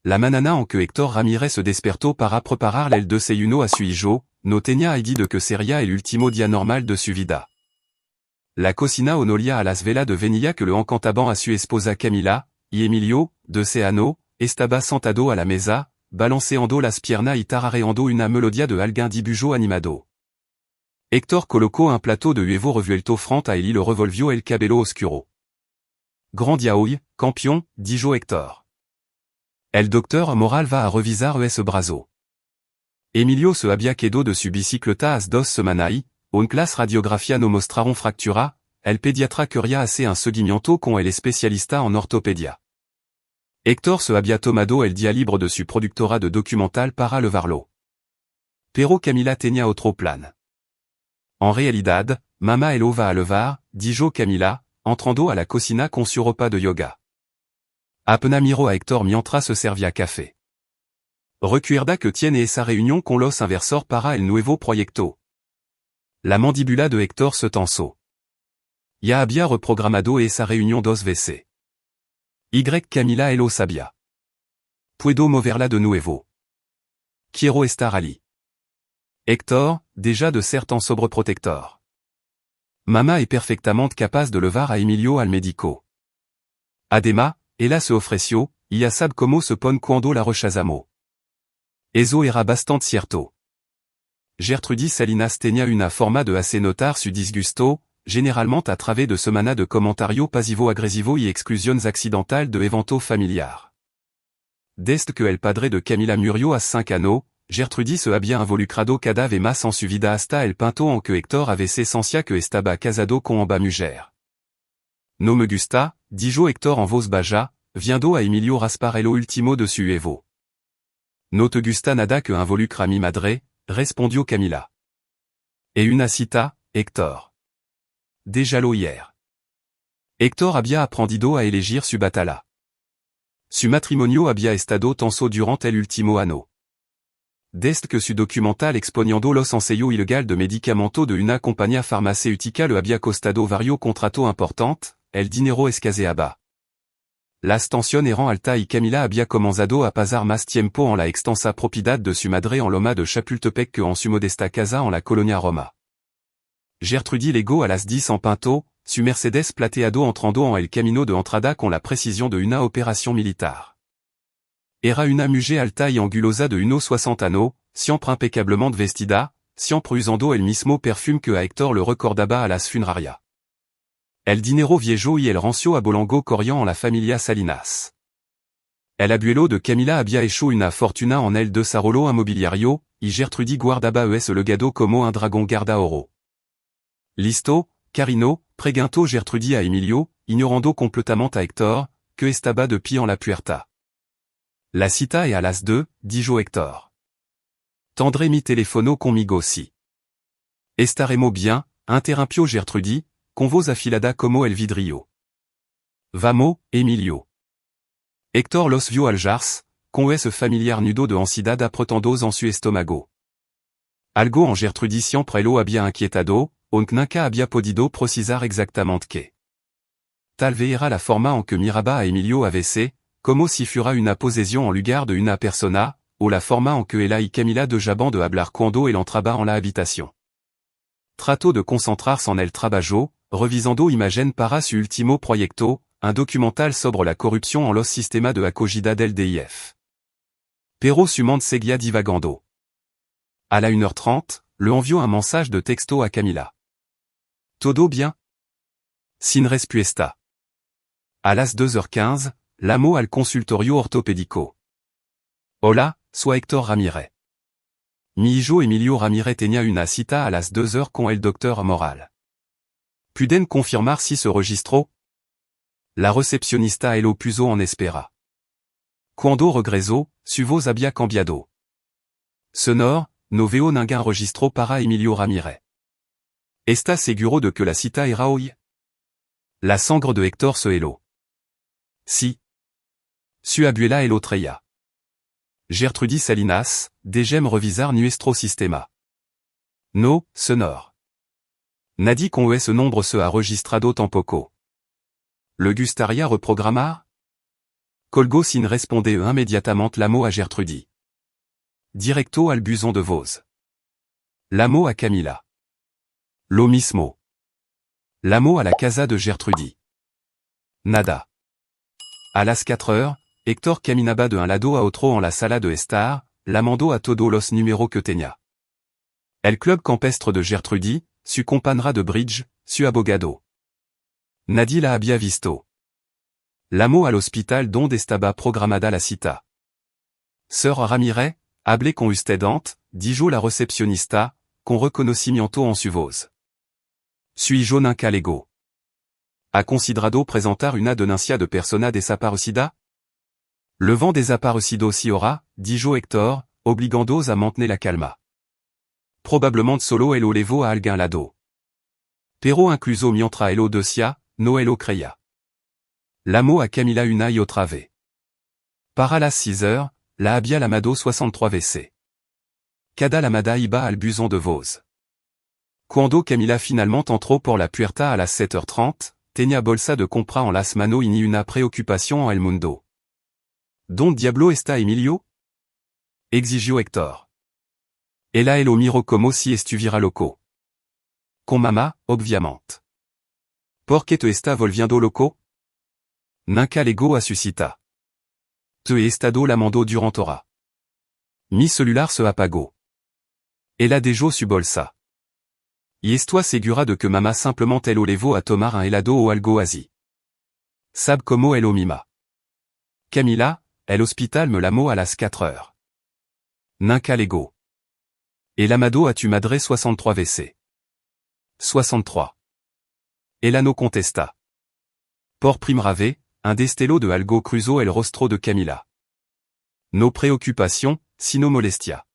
la manana en que Héctor Ramirez se despertó para preparar el desayuno a su hijo, no tenía idea de que sería el último día normal de su vida. La cocina onolia a las velas de venilla que le encantaban a su esposa Camila, y Emilio, de Seano, estaba sentado a la mesa, balanceando las piernas y tarareando una melodia de alguien dibujo animado. Héctor colocó un plateau de huevo revuelto frente a él y le revolvió el cabello oscuro. Grand dia hoy, campion, dijo Héctor. El docteur Moral va a revisar ese brazo. Emilio se había quedado de su bicicleta as 2 semanas y, en clase radiografía no mostraron fractura, el pediatra quería hacer un seguimiento con el especialista en ortopedia. Héctor se había tomado el día libre de su productora de documental para levarlo. Pero Camila tenía otro plan. En realidad, mamá elo va a levar, dijo Camila, entrando a la cocina con su ropa de yoga. Apenas miró a Héctor mientras se servía café. Recuerda que tiene esa reunión con los inversores para el nuevo proyecto. La mandíbula de Héctor se tensó. Ya había reprogramado esa reunión 2 veces. Y Camila elo sabía. Puedo moverla de nuevo. Quiero estar allí. Héctor, déjà de certain sobreprotector. Mamá est perfectamente capaz de levar a Emilio al médico. Además, ella se ofreció, y ya sabe cómo se pone cuando la rechazamos. Eso era bastante cierto. Gertrudis Salinas tenía una forma de hacer notar su disgusto, généralement a través de semanas de comentarios pasivo-agresivos y exclusiones accidentales de evento familiar. Desde que el padre de Camila murió a 5 años, Gertrudis se había involucrado cada vez más en su vida hasta el punto en que Héctor avait sentencia que estaba casado con una mujer. No me gusta, dijo Héctor en voz baja, viendo a Emilio raspar el último de su huevo. No te gusta nada que involucre a mi madre, respondió Camila. Et una cita, Héctor. Déjalo hier. Héctor había aprendido a elegir su batalla. Su matrimonio había estado tenso durante el último año. Desde que su documental exponiendo los ensayos ilegales de medicamentos de una compañía farmacéutica le había costado varios contratos importantes, el dinero escaseaba. Las tensiones eran altas y Camila había comenzado a pasar más tiempo en la extensa propiedad de su madre en Loma de Chapultepec que en su modesta casa en la colonia Roma. Gertrudis llegó a las 10 en punto, su Mercedes plateado entrando en el camino de entrada con la précision de una opération militar. Era una mujer alta y angulosa de 1,60 años, siempre impeccablement vestida, siempre usando el mismo perfume que a Héctor le recordaba a las funerarias. El dinero viejo y el rancio abolengo corrían en la familia Salinas. El abuelo de Camila había hecho una fortuna en el desarrollo inmobiliario, y Gertrudis guardaba ese legado como un dragón guarda oro. Listo, Carino, preguntó Gertrudis a Emilio, ignorando completamente a Héctor, que estaba de pie en la puerta. La cita est a las 2, dijo Héctor. Tendré mi teléfono conmigo si. Estaremos bien, interrumpió Gertrudis, con voz afilada como el vidrio. Vamos, Emilio. Héctor los vio aljarse, con ese familiar nudo de ansiedad apretando en su estómago. Algo en Gertrudis siempre lo había inquietado, aunque nunca había podido precisar exactamente qué. Tal vez era la forma en que miraba a Emilio a veces, como si fuera una posesión en lugar de una persona, o la forma en que ella y Camila dejaban de hablar cuando él entraba en la habitación. Trató de concentrarse en el trabajo, revisando imagen para su último proyecto, un documental sobre la corrupción en los sistemas de acogida del DIF. Pero su mente seguía divagando. À la 1h30, le envió un message de texto a Camila. Todo bien? Sin respuesta. À las 2h15, l'amo al consultorio ortopédico. Hola, soy Héctor Ramirez. Mi hijo Emilio Ramirez tenía una cita a las 2h con el doctor Moral. ¿Pueden confirmar si se registró? La recepcionista lo puso en espera. Cuando regresó, su voz había cambiado. Sonor, no veo ningún registro para Emilio Ramirez. ¿Estás seguro de que la cita era hoy? La sangre de Héctor se heló. Sí. Su abuela el otreya. Gertrudis Salinas, déjem revisar nuestro sistema. No, sonor. Nadie con ese nombre se ha registrado tampoco. ¿Le gustaría reprogramar? Colgo sin répondait immédiatement l'amo à Gertrudie. Directo al buson de Vose. L'amo à Camilla. Lo mismo. L'amo à la casa de Gertrudie. Nada. A las 4 heures, Héctor caminaba de un lado a otro en la sala de estar, llamando a todos los números que tenía. El club campestre de Gertrudie, su compañera de bridge, su abogado. Nadie la había visto. L'amo al hospital donde estaba programada la cita. Sœur Ramirez, hablé con usted ante, dijo la recepcionista, con reconocimiento en su voz. Suis-je nunca lego? Ha considerado presentar una denuncia de persona desaparecida? Le vent desaparecido si ora, dijo Héctor, obligandos a mantener la calma. Probablement solo elo levo a alguien lado. Pero incluso mientras elo decía, no elo creía. L'amo a Camilla una y otra vez. Para las 6 heures, la había lamado 63 WC. Cada lamada iba al buson de Vose. Cuando Camilla finalement entró por la puerta a las 7h30, tenía bolsa de compra en las manos y ni una preocupación en el mundo. ¿Dónde diablo está Emilio? Exigió Héctor. Ella lo miró como si estuviera loco. Con mamá, obviamente. ¿Por qué te está volviendo loco? Nunca lego a su cita. Te he estado llamando durante hora. Mi celular se apagó. Ella dejó su bolsa. Y estoy segura de que mamá simplemente lo llevó a tomar un helado o algo así. Sabe cómo lo mima. Camilla, el hospital me llamó a las 4 heures. Nunca lego. El amado a tu madre 63 WC. 63. Ella no contesta. Por primera vez, un destello de algo cruzó el rostro de Camilla. No preocupación, sino molestia.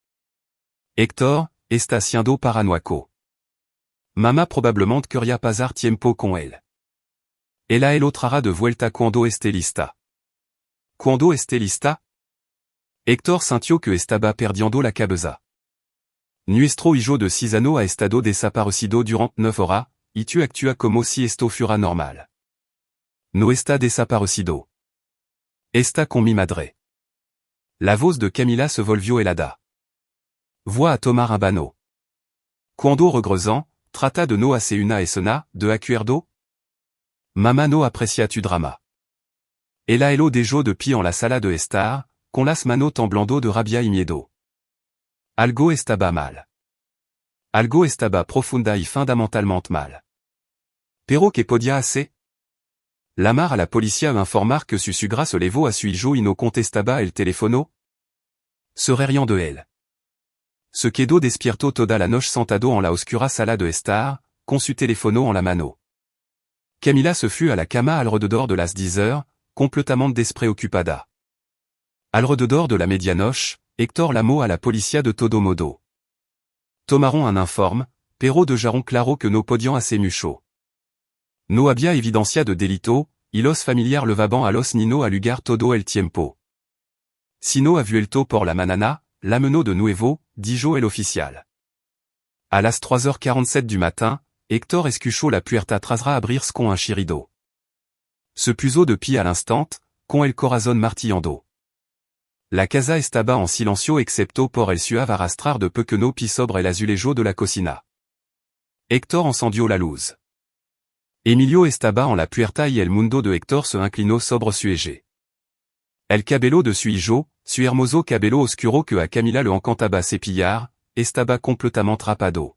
Héctor, está siendo paranoico. Mamá probablemente quería pasar tiempo con él. Ella el otrara de vuelta cuando esté lista. Cuando esté lista? Héctor sintió que estaba perdiendo la cabeza. Nuestro hijo de 6 años ha estado desaparecido durante 9 horas, y tu actúa como si esto fuera normal. No está desaparecido. Está con mi madre. La voz de Camilla se volvió helada. Voix a tomar un bano. Cuando regresó, trata de no hacer una escena, de acuerdo? Mamá no aprecia tu drama. Ella elo dejó de pie en la sala de estar, con las manos temblando de rabia y miedo. Algo estaba mal. Algo estaba profunda y fundamentalmente mal. Pero que podía hacer? Llamar a la policía a informar que su suegra se levó a su hijo y no contestaba el teléfono? Serait rien de él. Se quedó despierto toda la noche sentado en la oscura sala de estar, con su teléfono en la mano. Camilla se fut a la cama alrededor de las 10 heures, completamente despreocupada. Alrededor de la medianoche, Héctor llamó a la policía de todo modo. Tomaron un informe, pero dejaron claro que no podían hacer mucho. No había evidencia de delito, y los familiares levaban a los niños a lugar todo el tiempo. Si no ha vuelto por la mañana, l'amenó de nuevo, dijo el oficial. A las 3h47 du matin, Héctor escuchó la puerta trasera abrirse con un chirrido. Se puso de pie à l'instant, con el corazón martillando. La casa estaba en silencio excepto por el suave arrastrar de pequeño pis sobre el azulejo de la cocina. Héctor encendió la luz. Emilio estaba en la puerta y el mundo de Héctor se inclinó sobre su eje. El cabello de su hijo, su hermoso cabello oscuro que a Camilla le encantaba cepillar, estaba completamente rapado.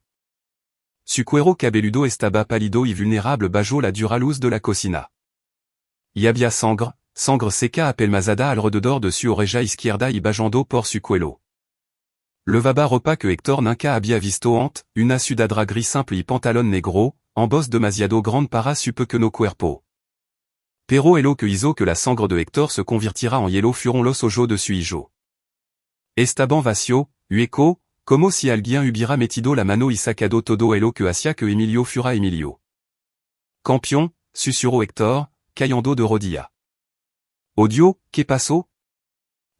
Su cuero cabelludo estaba pálido y vulnerable bajo la dura luz de la cocina. Y había sangre seca apelmazada alrededor de su oreja izquierda y bajando por su cuello. Levaba ropa que Héctor nunca había visto ante, una sudadera gris simple y pantalón negro, en voz demasiado grande para su pequeño cuerpo. Pero el lo que hizo que la sangre de Héctor se convirtiera en hielo fueron los ojos de su hijo. Estaban vacío, hueco, como si alguien hubiera metido la mano y sacado todo el lo que hacía que Emilio fuera Emilio. Campeón, susurró Héctor, cayendo de rodillas. Odio, ¿qué pasó?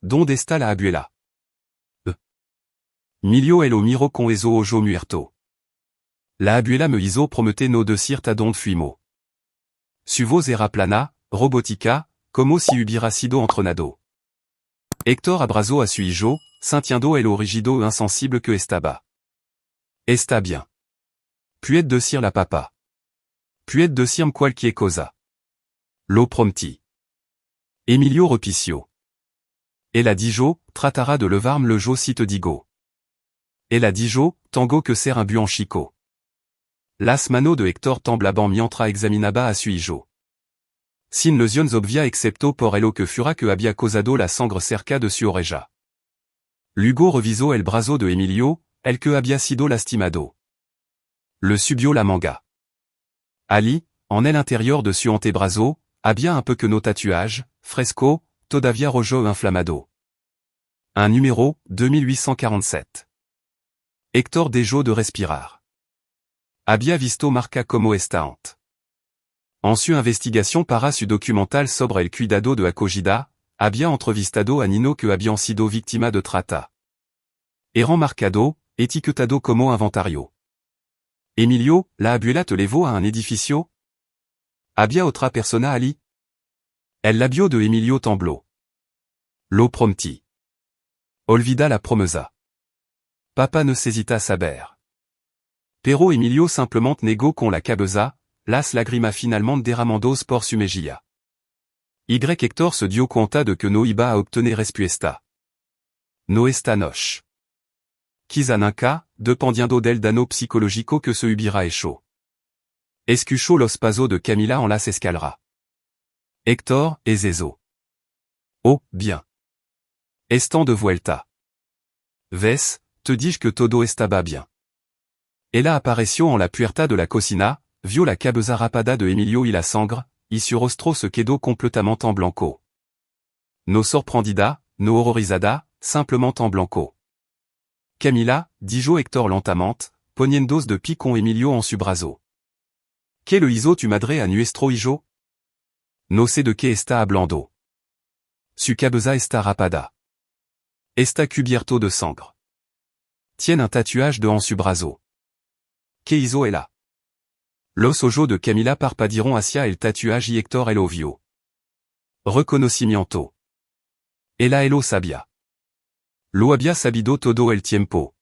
¿Dónde está la abuela? Emilio lo miró con esos ojos muertos. La abuela me hizo prometer no decirte a dónde fuimos. Su voz era plana, robótica, como si hubiera sido entrenado. Héctor abrazo a su hijo, sintiendo el rigido e insensible que estaba. Está bien. Puede decir la papa. Puede decirme cualquier cosa. Lo prometí. Emilio repició. El a dijo, tratará de levarme le jo si te digo. El a dijo, tango que ser un buon chico. Las mano de Héctor temblaban mientras examinaba a su hijo. Sin lesiones obvia excepto por el que fura que había causado la sangre cerca de su oreja. Luego revisó el brazo de Emilio, el que había sido lastimado. Le subió la manga. Ali, en el interior de su antebrazo, había un peu que no tatuage, fresco, todavía rojo inflamado. Un numéro, 2847. Héctor dejó de respirar. Había visto marca como estaant. En su investigación para su documental sobre el cuidado de acogida, había entrevistado a Nino que habían sido víctima de trata. Eran marcado, etiquetado como inventario. Emilio, la abuela te levó a un edificio? Había otra persona allí? El labio de Emilio tembló. Lo prometí. Olvida la promesa. Papa necesita saber. Pero Emilio simplement negó con la cabeza, las lágrimas finalmente derramandos por su mejilla. Y Héctor se dio cuenta de que no iba a obtener respuesta. No esta noche. Quizá nunca, dependiendo del dano psicológico que se hubiera hecho. Escuchó los pasos de Camila en las escaleras. Héctor, es eso. Oh, bien. Están de vuelta. Ves, te dije que todo estaba bien. Ella apareció en la puerta de la cocina, vio la cabeza rapada de Emilio y la sangre, y su rostro se quedó completamente en blanco. No sorprendida, no horrorizada, simplement en blanco. Camila, dijo Héctor lentamente, poniendo de pie con Emilio en su brazo. ¿Qué le hizo tu madre a nuestro hijo? No sé de qué está hablando. Su cabeza está rapada. Está cubierto de sangre. Tiene un tatuage de en su brazo. ¿Qué hizo ella? Los ojos de Camila parpadieron hacia el tatuage y Héctor el vio. Reconocimiento. Ella lo sabía. Lo había sabido todo el tiempo.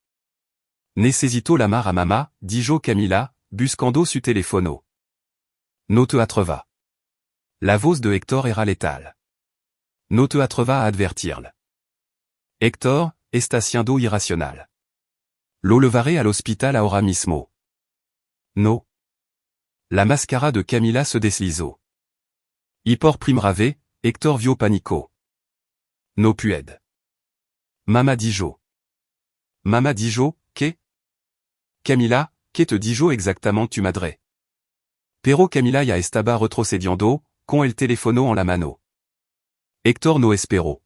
Necesito llamar a mamá, dijo Camila, buscando su teléfono. No te atreva. La voz de Héctor era letal. No te atreva a advertirle. Héctor, está siendo irracional. Lo llevaré al hospital ahora mismo. No. La máscara de Camila se deslizó. Y por primera vez, Héctor vio pánico. No puede. Mamá dijo. Mamá dijo, ¿qué? Camila, ¿qué te dijo exactamente tu madre? Pero Camila ya estaba retrocediendo, con el teléfono en la mano. Héctor no esperó.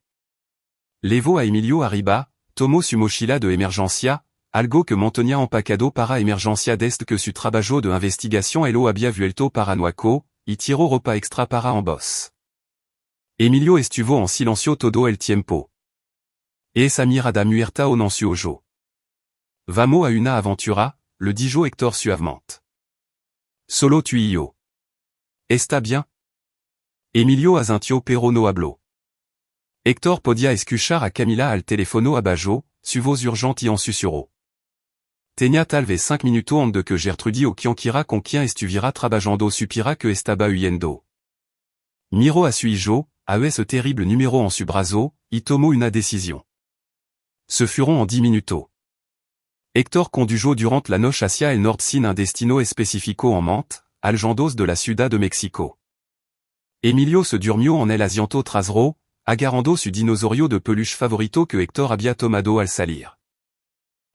Levó a Emilio arriba, tomó su mochila de emergencia, algo que mantenía empacado para emergencia desde que su trabajo de investigación lo había vuelto paranoico, y tiró ropa extra para ambos. Emilio estuvo en silencio todo el tiempo. Esa mirada muerta en su ojo. Vamos a una aventura, le dijo Héctor suavemente. Solo tú y yo. Está bien? Emilio asintió pero no habló. Héctor podía escuchar a Camila al teléfono abajo, su voz urgente y en susurro. Tenía tal vez 5 minutos antes de que Gertrudis o quienquiera con quien estuviera trabajando supiera que estaba huyendo. Miró a su hijo, a ese terrible número en su brazo, y tomó una decisión. Se fueron en 10 minutos. Héctor condujo durante la noche hacia el norte sin un destino específico en mente, alejando de la Ciudad de México. Emilio se durmió en el asiento trasero, agarrando su dinosaurio de peluche favorito que Héctor había tomado al salir.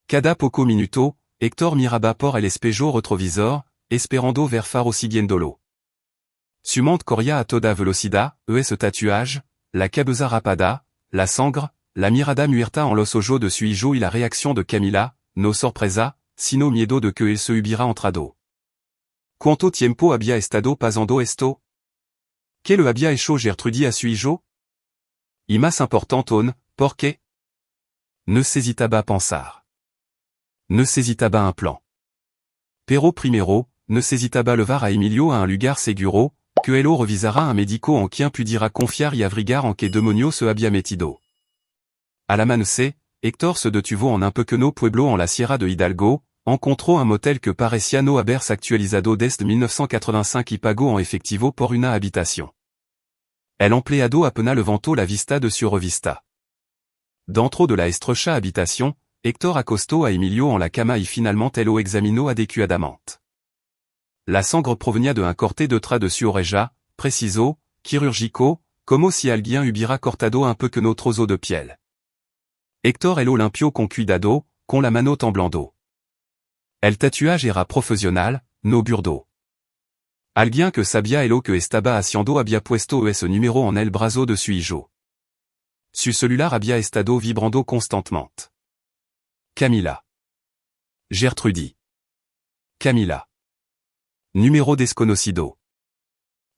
Cada poco minuto, Héctor miraba por el espejo retrovisor, esperando ver faro siguiéndolo. Su mente corría a toda velocidad, ese tatuage, la cabeza rapada, la sangre, la mirada muerta en los ojos de su hijo y la reacción de Camila, no sorpresa, sino miedo de que él se hubiera entrado. ¿Cuánto tiempo había estado pasando esto? ¿Qué le había hecho Gertrudis a su hijo? Y más importante aún, ¿por qué? Necesitaba pensar. Necesitaba un plan. Pero primero, necesitaba levar a Emilio a un lugar seguro, que Hello revisara un médico en quien pudira confiar y abrigar en que demonio se había metido. A la manse, Héctor se detuvo en un pequeño pueblo en la Sierra de Hidalgo, encontró un motel que parecía no haber actualizado desde 1985 y pagó en efectivo por una habitación. El empleado apenas levantó la vista de su revista. Dentro de la estrecha habitación, Héctor acostó a Emilio en la cama y finalement Hello examinó adecuadamente. La sangre provenia de un corte de tras de su oreja, preciso, quirúrgico, como si alguien hubiera cortado un pequeño trozo de piel. Héctor Hello limpio con cuidado, con la mano temblando. El tatuage era profesional, no burdo. Alguien que sabía Hello que estaba haciendo había puesto ese número en el brazo de su hijo. Su celular había estado vibrando constantemente. Camila. Gertrudis. Camila. Número desconocido.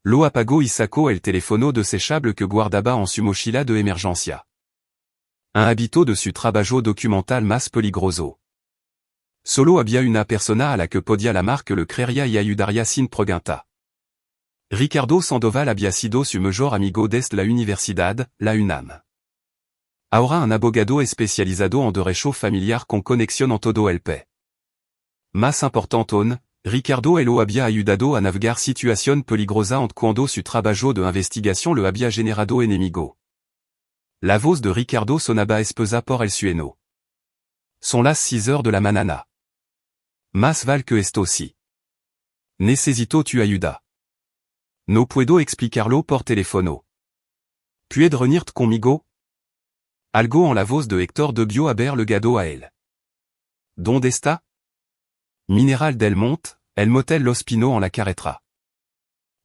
Lo apagó y sacó el teléfono desechable que guardaba en su mochila de emergencia. Un habito de su trabajo documental más peligroso. Solo había una persona a la que podía llamar que le creería y ayudaría sin pregunta. Ricardo Sandoval había sido su mejor amigo desde la universidad, la UNAM. Ahora un abogado especializado en derecho familiar con conexión en todo el país. Más importante aún, Ricardo Hello había ayudado a navegar situación peligrosa en cuando su trabajo de investigación le había generado enemigo. La voz de Ricardo sonaba espesa por el sueno. Son las 6 heures de la mañana. Más val que esto sí. Necesito tu ayuda. No puedo explicarlo por teléfono. ¿Puedes reunirte conmigo? Algo en la voz de Héctor debió haber legado a él. ¿Dónde está? Mineral del Monte, el motel Los Pinos en la carretera.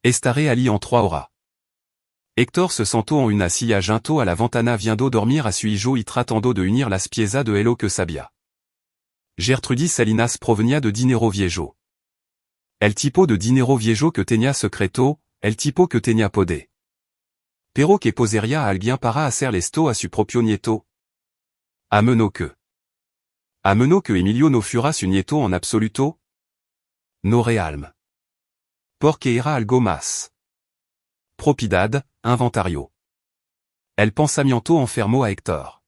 Estaré allí en 3 horas. Héctor se sentó en una silla junto a la ventana viendo dormir a su hijo y tratando de unir las piezas de Hello que sabía. Gertrudis Salinas provenia de Dinero Viejo. El tipo de dinero viejo que tenía secreto, el tipo que tenía poder. Pero que posería a alguien para hacerle esto a su propio nieto. A menos que Emilio no fuera su nieto en absoluto. No realm. Porque era algo más. Propiedad, inventario. El pensamiento enfermó a Héctor.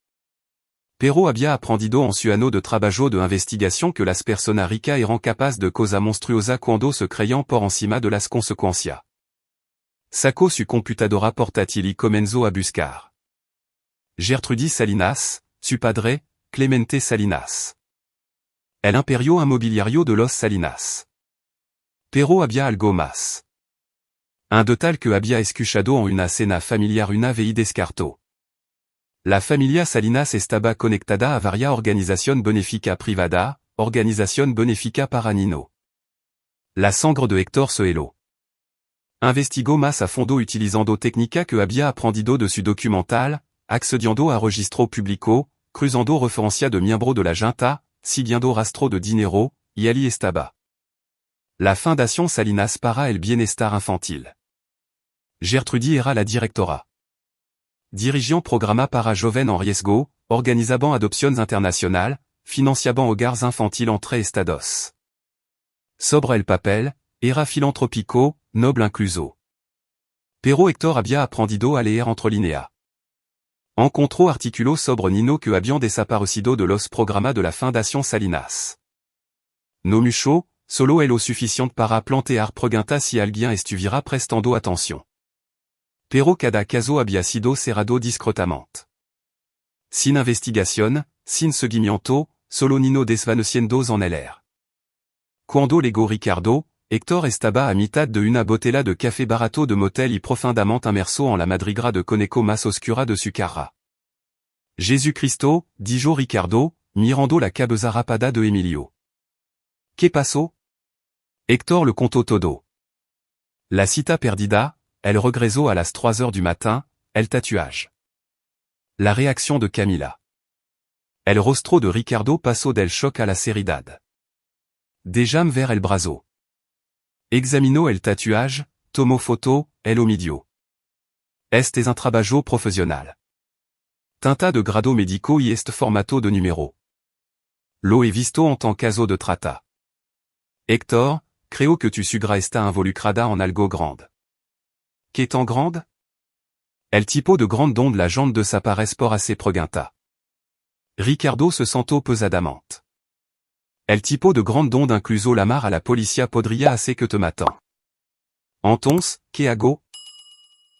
Pero había aprendido en su ano de trabajo de investigación que las personas ricas eran capaces de cosas monstruosas cuando se creían por encima de las consecuencias. Sacó su computadora portátil y comenzó a buscar. Gertrudis Salinas, su padre, Clemente Salinas. El imperio inmobiliario de los Salinas. Pero había algo más. Un detalle que había escuchado en una cena familiar una vez descartó. La familia Salinas estaba conectada a varias organización benéfica privada, organización benéfica para Nino. La sangre de Héctor se heló. Investigó más a fondo utilizando técnica que había aprendido de su documental, accediendo a registro público, cruzando referencia de miembros de la junta, siguiendo rastro de dinero, y allí estaba. La Fundación Salinas para el Bienestar Infantil. Gertrudis era la directora. Dirigiant programa para joven en riesgo, organizaban adopciones internacionales, financiaban hogares infantiles entre estados. Sobre el papel, era filantrópico, noble incluso. Pero Héctor había aprendido a leer entre líneas. Encontró artículos sobre Nino que habían desaparecido de los programas de la Fundación Salinas. No mucho, solo es lo suficiente para plantear preguntas si alguien estuviera prestando atención. Pero cada caso había sido cerrado discretamente. Sin investigación, sin seguimiento, solo Nino desvaneciendo en el aire. Cuando llegó Ricardo, Héctor estaba a mitad de una botella de café barato de motel y profundamente inmerso en la madriguera de conejo más oscura de su cara. Jesucristo, dijo Ricardo, mirando la cabeza rapada de Emilio. ¿Qué pasó? Héctor le contó todo. La cita perdida, el regreso a las 3 heures du matin, el tatuage. La réaction de Camila. El rostro de Ricardo pasó del choc a la seriedad. Déjame ver el brazo. Examinó el tatuage, tomó foto, el omidió. Este es un trabajo profesional. Tinta de grado médico y este formato de número. Lo he visto en tant caso de trata. Héctor, creo que tu sugra está involucrada en algo grande. qu'étant grande? El tipo de grande donde la gente desaparece por hace pregunta. Ricardo se sentó pesadamente. El tipo de grande donde incluso la mar a la policía podría hacer que te matan. Entonces, ¿qué hago?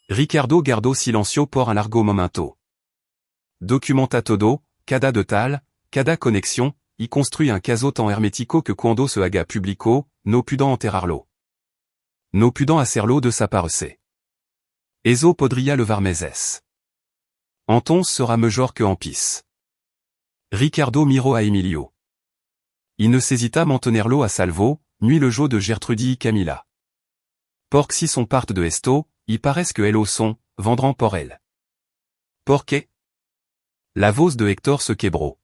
Ricardo guardó silencio por un largo momento. Documenta todo, cada detal, cada conexión, y construit un caso tan hermético que cuando se haga público, no pudo enterrarlo. No pudo hacerlo desaparecer. Eso podría levar meses. Entonces sera mejor que empis. Ricardo miró a Emilio. Y ne hésita mantenerlo a salvo, nuit le jeu de Gertrudis y Camila. Porque si son parte de esto, y parece que ellos son, vendrán por él. ¿Por qué? La voz de Héctor se quebró.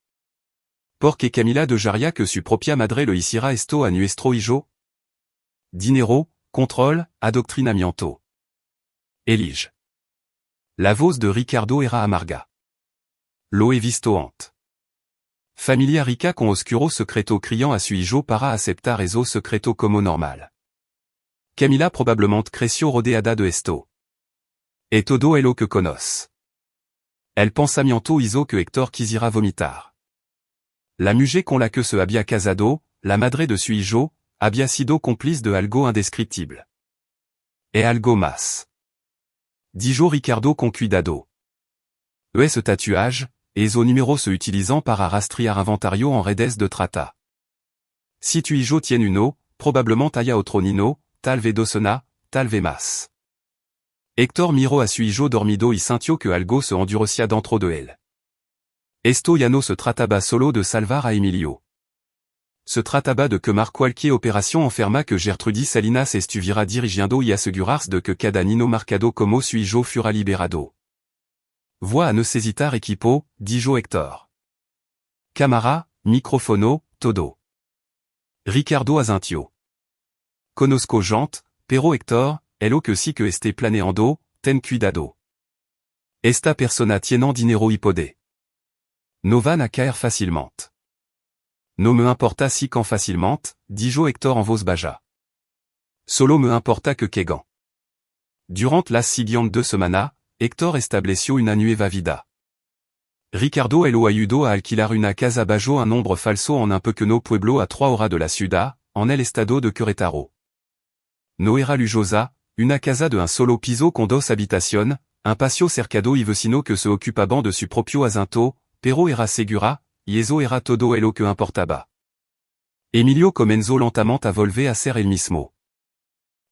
Porque Camila dejaría que su propia madre lo hiciera esto a nuestro hijo? Dinero, control, adoctrinamiento. Elige. La voz de Ricardo era amarga. Lo he visto antes. Familia rica con oscuro secreto criant a su hijo para aceptar eso secreto como normal. Camila probablemente creció rodeada de esto. Et todo lo que conoce. El pensamiento hizo que Héctor quisiera vomitar. La mujer con la que se había casado, la madre de su hijo, había sido cómplice de algo indescriptible. Et algo más. Dijo Ricardo con cuidado. Ese tatuage, esos números se utilizan para rastrear inventario en redes de trata. Si tu hijo tiene uno, probablemente haya otro nino, tal vez docena, tal vez más. Héctor miró a su hijo dormido y sintió que algo se endurecía dentro de él. Esto ya no se trataba solo de salvar a Emilio. Se trataba de quemar cualquier operación enferma que Gertrudis Salinas estuviera dirigiendo y asegurarse de que cada nino marcado como su hijo fuera liberado. Voix a necesitar equipo, dijo Héctor. Cámara, micrófono, todo. Ricardo asintió. Conozco gente, pero Héctor, lo que sí que esté planeando, ten cuidado. Esta persona tiene dinero y poder. No van a caer fácilmente. No me importa si can fácilmente, dijo Héctor en voz baja. Solo me importa que caigan. Durant las siguientes 2 semanas, Héctor estableció una nueva vida. Ricardo lo ayudó a alquilar una casa bajo un nombre falso en un pequeño pueblo a 3 horas de la ciudad, en el estado de Querétaro. No era lujosa, una casa de un solo piso con 2 habitaciones, un patio cercado y vecino que se ocupaban de su propio asunto, pero era segura, y eso era todo lo que importaba. Emilio comenzó lentamente a volver a ser el mismo.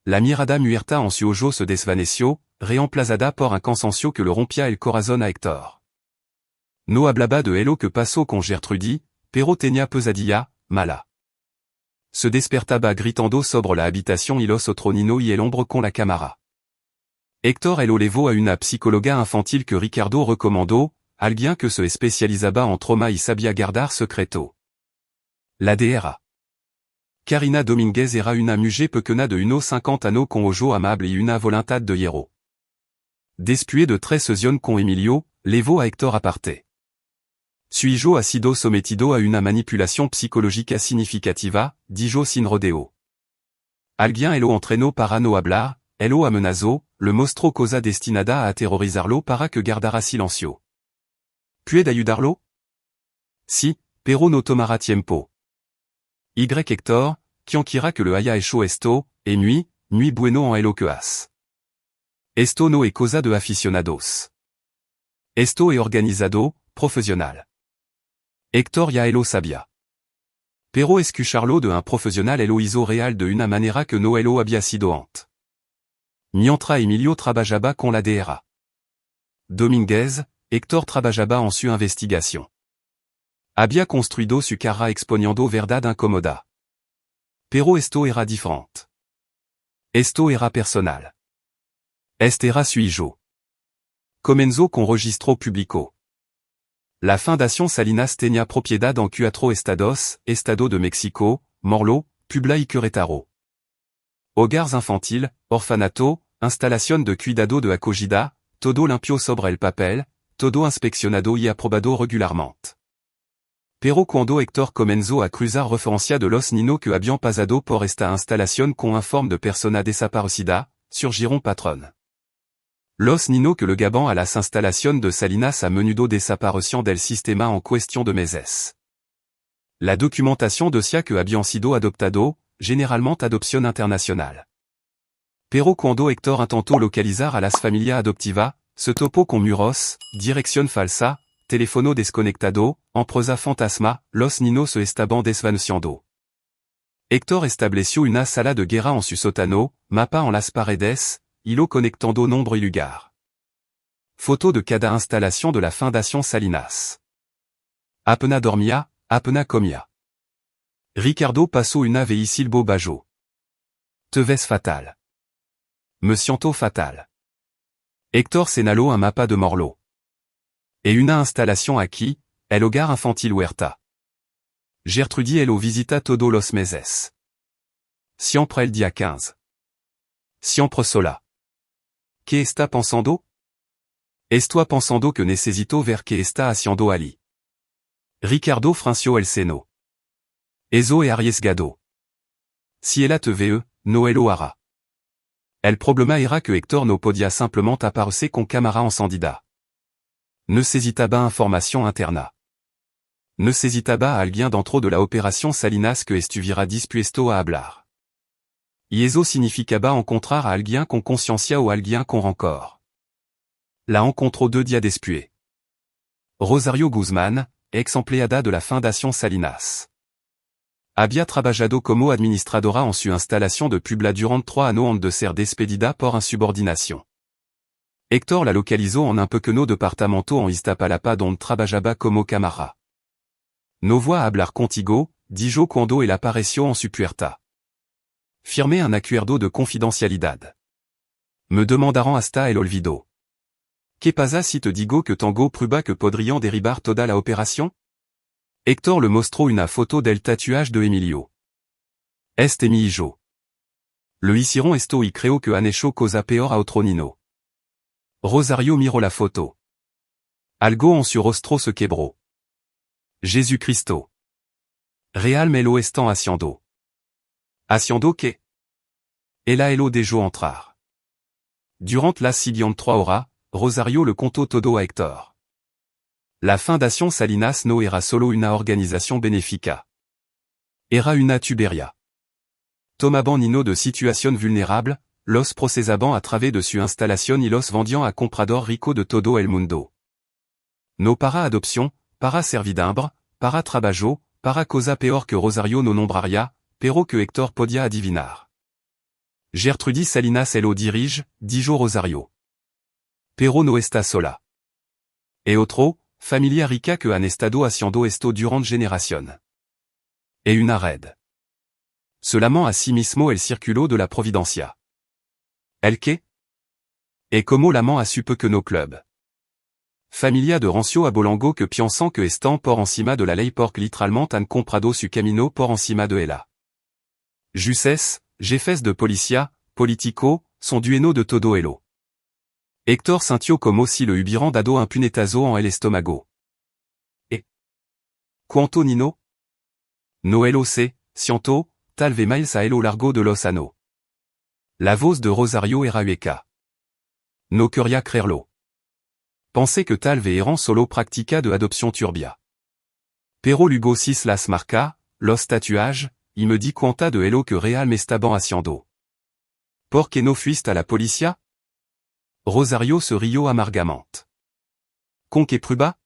La mirada muerta en su ojo se desvaneció, reemplazada por un cansancio que le rompía el corazón a Héctor. No hablaba de lo que pasó con Gertrudis, pero tenía pesadilla, mala. Se despertaba gritando sobre la habitación y los otros niños y el hombre con la cámara. Héctor lo llevó a una psicóloga infantil que Ricardo recomendó, alguien que se especializaba en trauma y sabía guardar secreto. La Dra. Karina Domínguez era una mujer pequeña de unos 50 años con ojo amable y una voluntad de hierro. Después de 3 sesiones con Emilio, llevó a Héctor aparte. Su hijo ha sido sometido a una manipulación psicológica significativa, dijo sin rodeo. Alguien lo entrenó para no hablar, lo amenazó, le mostró cosa destinada a aterrorizarlo para que guardara silencio. ¿Puede ayudarlo? Sí, pero no tomará tiempo. Y Héctor, quien quiera que le haya hecho esto, et nuit bueno en lo que hace. Esto no es cosa de aficionados. Esto es organizado, profesional. Héctor ya lo sabía. Pero escucharlo de un profesional lo hizo real de una manera que no lo había sido antes. Mientras Emilio trabajaba con la Dra. Domínguez, Héctor trabajaba en su investigación. Había construido su carrera exponiendo verdad incómoda. Pero esto era diferente. Esto era personal. Este era su hijo. Comenzó con registro público. La Fundación Salinas tenía propiedad en 4 estados, Estado de México, Morlo, Puebla y Querétaro. Hogares infantil, orfanato, instalación de cuidado de acogida, todo limpio sobre el papel, todo inspeccionado y aprobado regularmente. Pero cuando Héctor comenzó a cruzar referencia de los niños que habían pasado por esta instalación con un forme de persona desaparecida, surgieron patrones. Los Nino que le Gabán a las instalación de Salinas a menudo desaparecido del sistema en cuestión de meses. La documentation decía que habían sido adoptado, généralement adopción internacional. Pero cuando Héctor intentó localizar a las familia adoptiva, se topó con muros, dirección falsa, teléfono desconectado, empresa fantasma, Los Nino se estaban desvaneciendo. Héctor estableció una sala de guerra en su sótano, mapa en las paredes, hilo conectando nombre y lugar. Photo de cada installation de la Fundación Salinas. Apena dormia, apena comia. Ricardo passò una veisilbo bajo. Te ves fatal. Me siento fatal. Héctor senaló un mapa de Morlo. Et una installation aquí, el hogar infantil Huerta. Gertrudis elo visita todo los meses. Siempre el día 15. Siempre sola. ¿Qué está pensando? Estoy pensando que necesito ver qué está haciendo Ali. Ricardo franció el seno. Eso es arriesgado. Si ella te ve, no lo hará. El problema era que Héctor no podía simplement aparecer con cámara encendida. Necesitaba información interna. Necesitaba a alguien dentro de la operación Salinas que estuviera dispuesto a hablar. Y eso significaba encontrar a alguien con conciencia o alguien con rencor. La encontró 2 días después. Rosario Guzmán, ex-empleada de la Fundación Salinas. Había trabajado como administradora en su instalación de Puebla durante 3 años antes de ser despedida por insubordinación. Héctor la localizó en un pequeño departamento en Iztapalapa donde trabajaba como cámara. No voy a hablar contigo, dijo cuando él apareció en su puerta. Firmé un acuerdo de confidencialidad. Me demandaron hasta el olvido. ¿Qué pasa si te digo que tengo prueba que podrían derribar toda la operación? Héctor le mostró una foto del tatuaje de Emilio. Este mi hijo. Le hicieron esto y creo que han hecho cosa peor a otro niño. Rosario miró la foto. Algo en su rostro se quebró. Jesucristo. Real me lo están haciendo. ¿Haciendo qué? Ella lo dejó entrar. Durant las siguientes 3 horas, Rosario le contó todo a Héctor. La Fundación Salinas no era solo una organización benéfica. Era una tubería. Tomaban niños de situación vulnerable, los procesaban a través de su instalación y los vendían a comprador rico de todo el mundo. No para adopción, para servidumbre, para trabajo, para cosa peor que Rosario no nombraría, pero que Héctor podía adivinar. Gertrudis Salinas lo dirige, dijo Rosario. Pero no está sola. E otro, familia rica que han estado haciendo esto durante generación. E una red. Solamente así mismo el círculo de la providencia. ¿El qué? Et como l'amant a su que no club. Familia de rancio a Bolango que piensan que están por encima de la ley porque literalmente han comprado su camino por encima de ella. Jueces, jefes de policía, politico, son dueños de todo elo. Héctor sintió como si le hubieran dado un puñetazo en el estómago. Et cuánto Nino? No lo sé, siento, tal vez miles a lo largo de los años. La voz de Rosario era hueca. No quería creerlo. Pensé que tal vez eran solo práctica de adopción turbia. Pero luego sis las marca, los tatuajes, y me di cuenta de lo que real me estaban haciendo. ¿Por qué no fuiste a la policía? Rosario se rió amargamente. ¿Con qué prueba?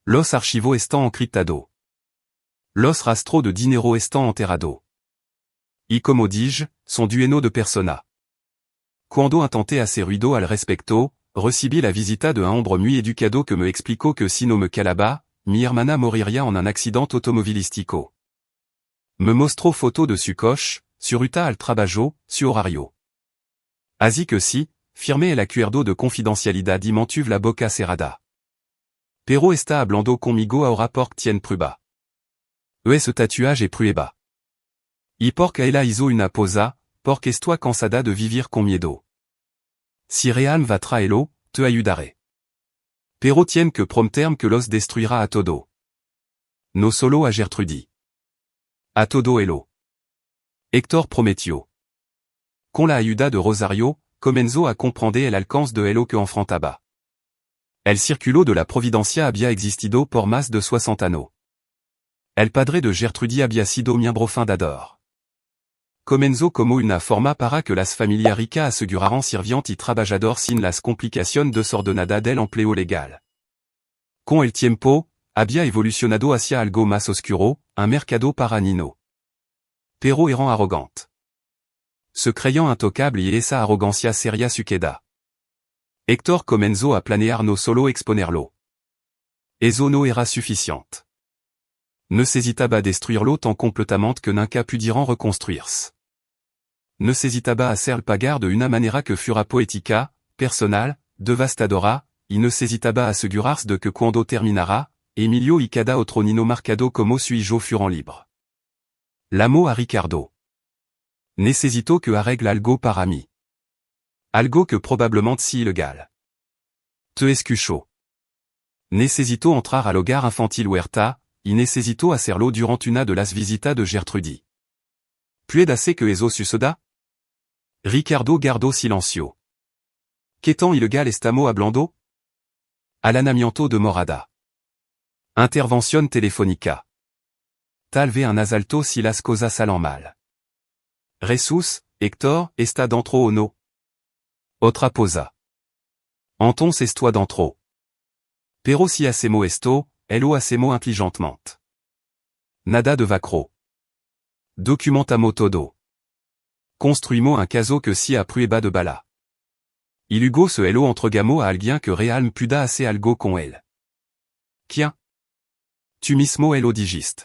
Los archivos están encriptados. Los rastros de dinero están enterrados. Y como dije, son dueños de persona. Cuando intenté hacer ruido al respecto, recibí la visita de un hombre muy educado que me explicó que si no me calaba, mi hermana moriría en un accident automovilístico. Me mostró foto de su coche, su ruta al trabajo, su horario. Así que sí, firmé el acuerdo de confidencialidad y mantuve la boca cerrada. Pero está hablando conmigo ahora porque tiene prueba. Ese tatuaje es prueba. Y porque ella hizo una posa, porque estoy cansada de vivir con miedo. Si real va traerlo, te ayudaré. Pero tiene que prometerme que los destruirá a todo. No solo a Gertrudis. A todo elo. Héctor prometió. Con la ayuda de Rosario, comenzo a comprende el alcance de elo que enfrentaba. El circulo de la providencia había existido por más de 60 años. El padre de Gertrudis había sido miembro fundador. Comenzo como una forma para que las familias ricas aseguraran sirvientes y trabajadores sin las complicaciones desordenadas del empleo legal. Con el tiempo, había evolucionado hacia algo más oscuro, un mercado para Nino. Pero eran arrogante. Se creyant intocable y esa arrogancia seria su queda. Héctor comenzó a planear no solo exponerlo. Eso no era suficiente. Necesitaba destruirlo tan completamente que nunca pudieran reconstruirse. Necesitaba hacer pagar de una manera que fuera poética, personal, devastadora, y necesitaba asegurarse de que cuando terminara, Emilio y cada otro Nino marcado como suyo fueran libres. Llamó a Ricardo. Necesito que arregle algo para mí. Algo que probablemente si ilegal. Te escucho. Necesito entrar al hogar infantil Huerta, y necesito hacerlo durante una de las visitas de Gertrudis. ¿Puede ser que eso suceda? Ricardo guardó silencio. ¿Qué tan ilegal estamos hablando? Allanamiento de morada. Intervención telefónica. Tal vez un asalto si las cosas salen mal. Jesús, Héctor, está dentro o no? Otra posa. Entonces esto dentro. Pero si hacemos esto, lo hacemos inteligentemente. Nada de vacro. Documentamos todo. Construimos un caso que si a prueba de bala. Y luego se lo entregamos a alguien que realmente pueda hacer algo con él. ¿Quién? Tu mismo lo dijiste.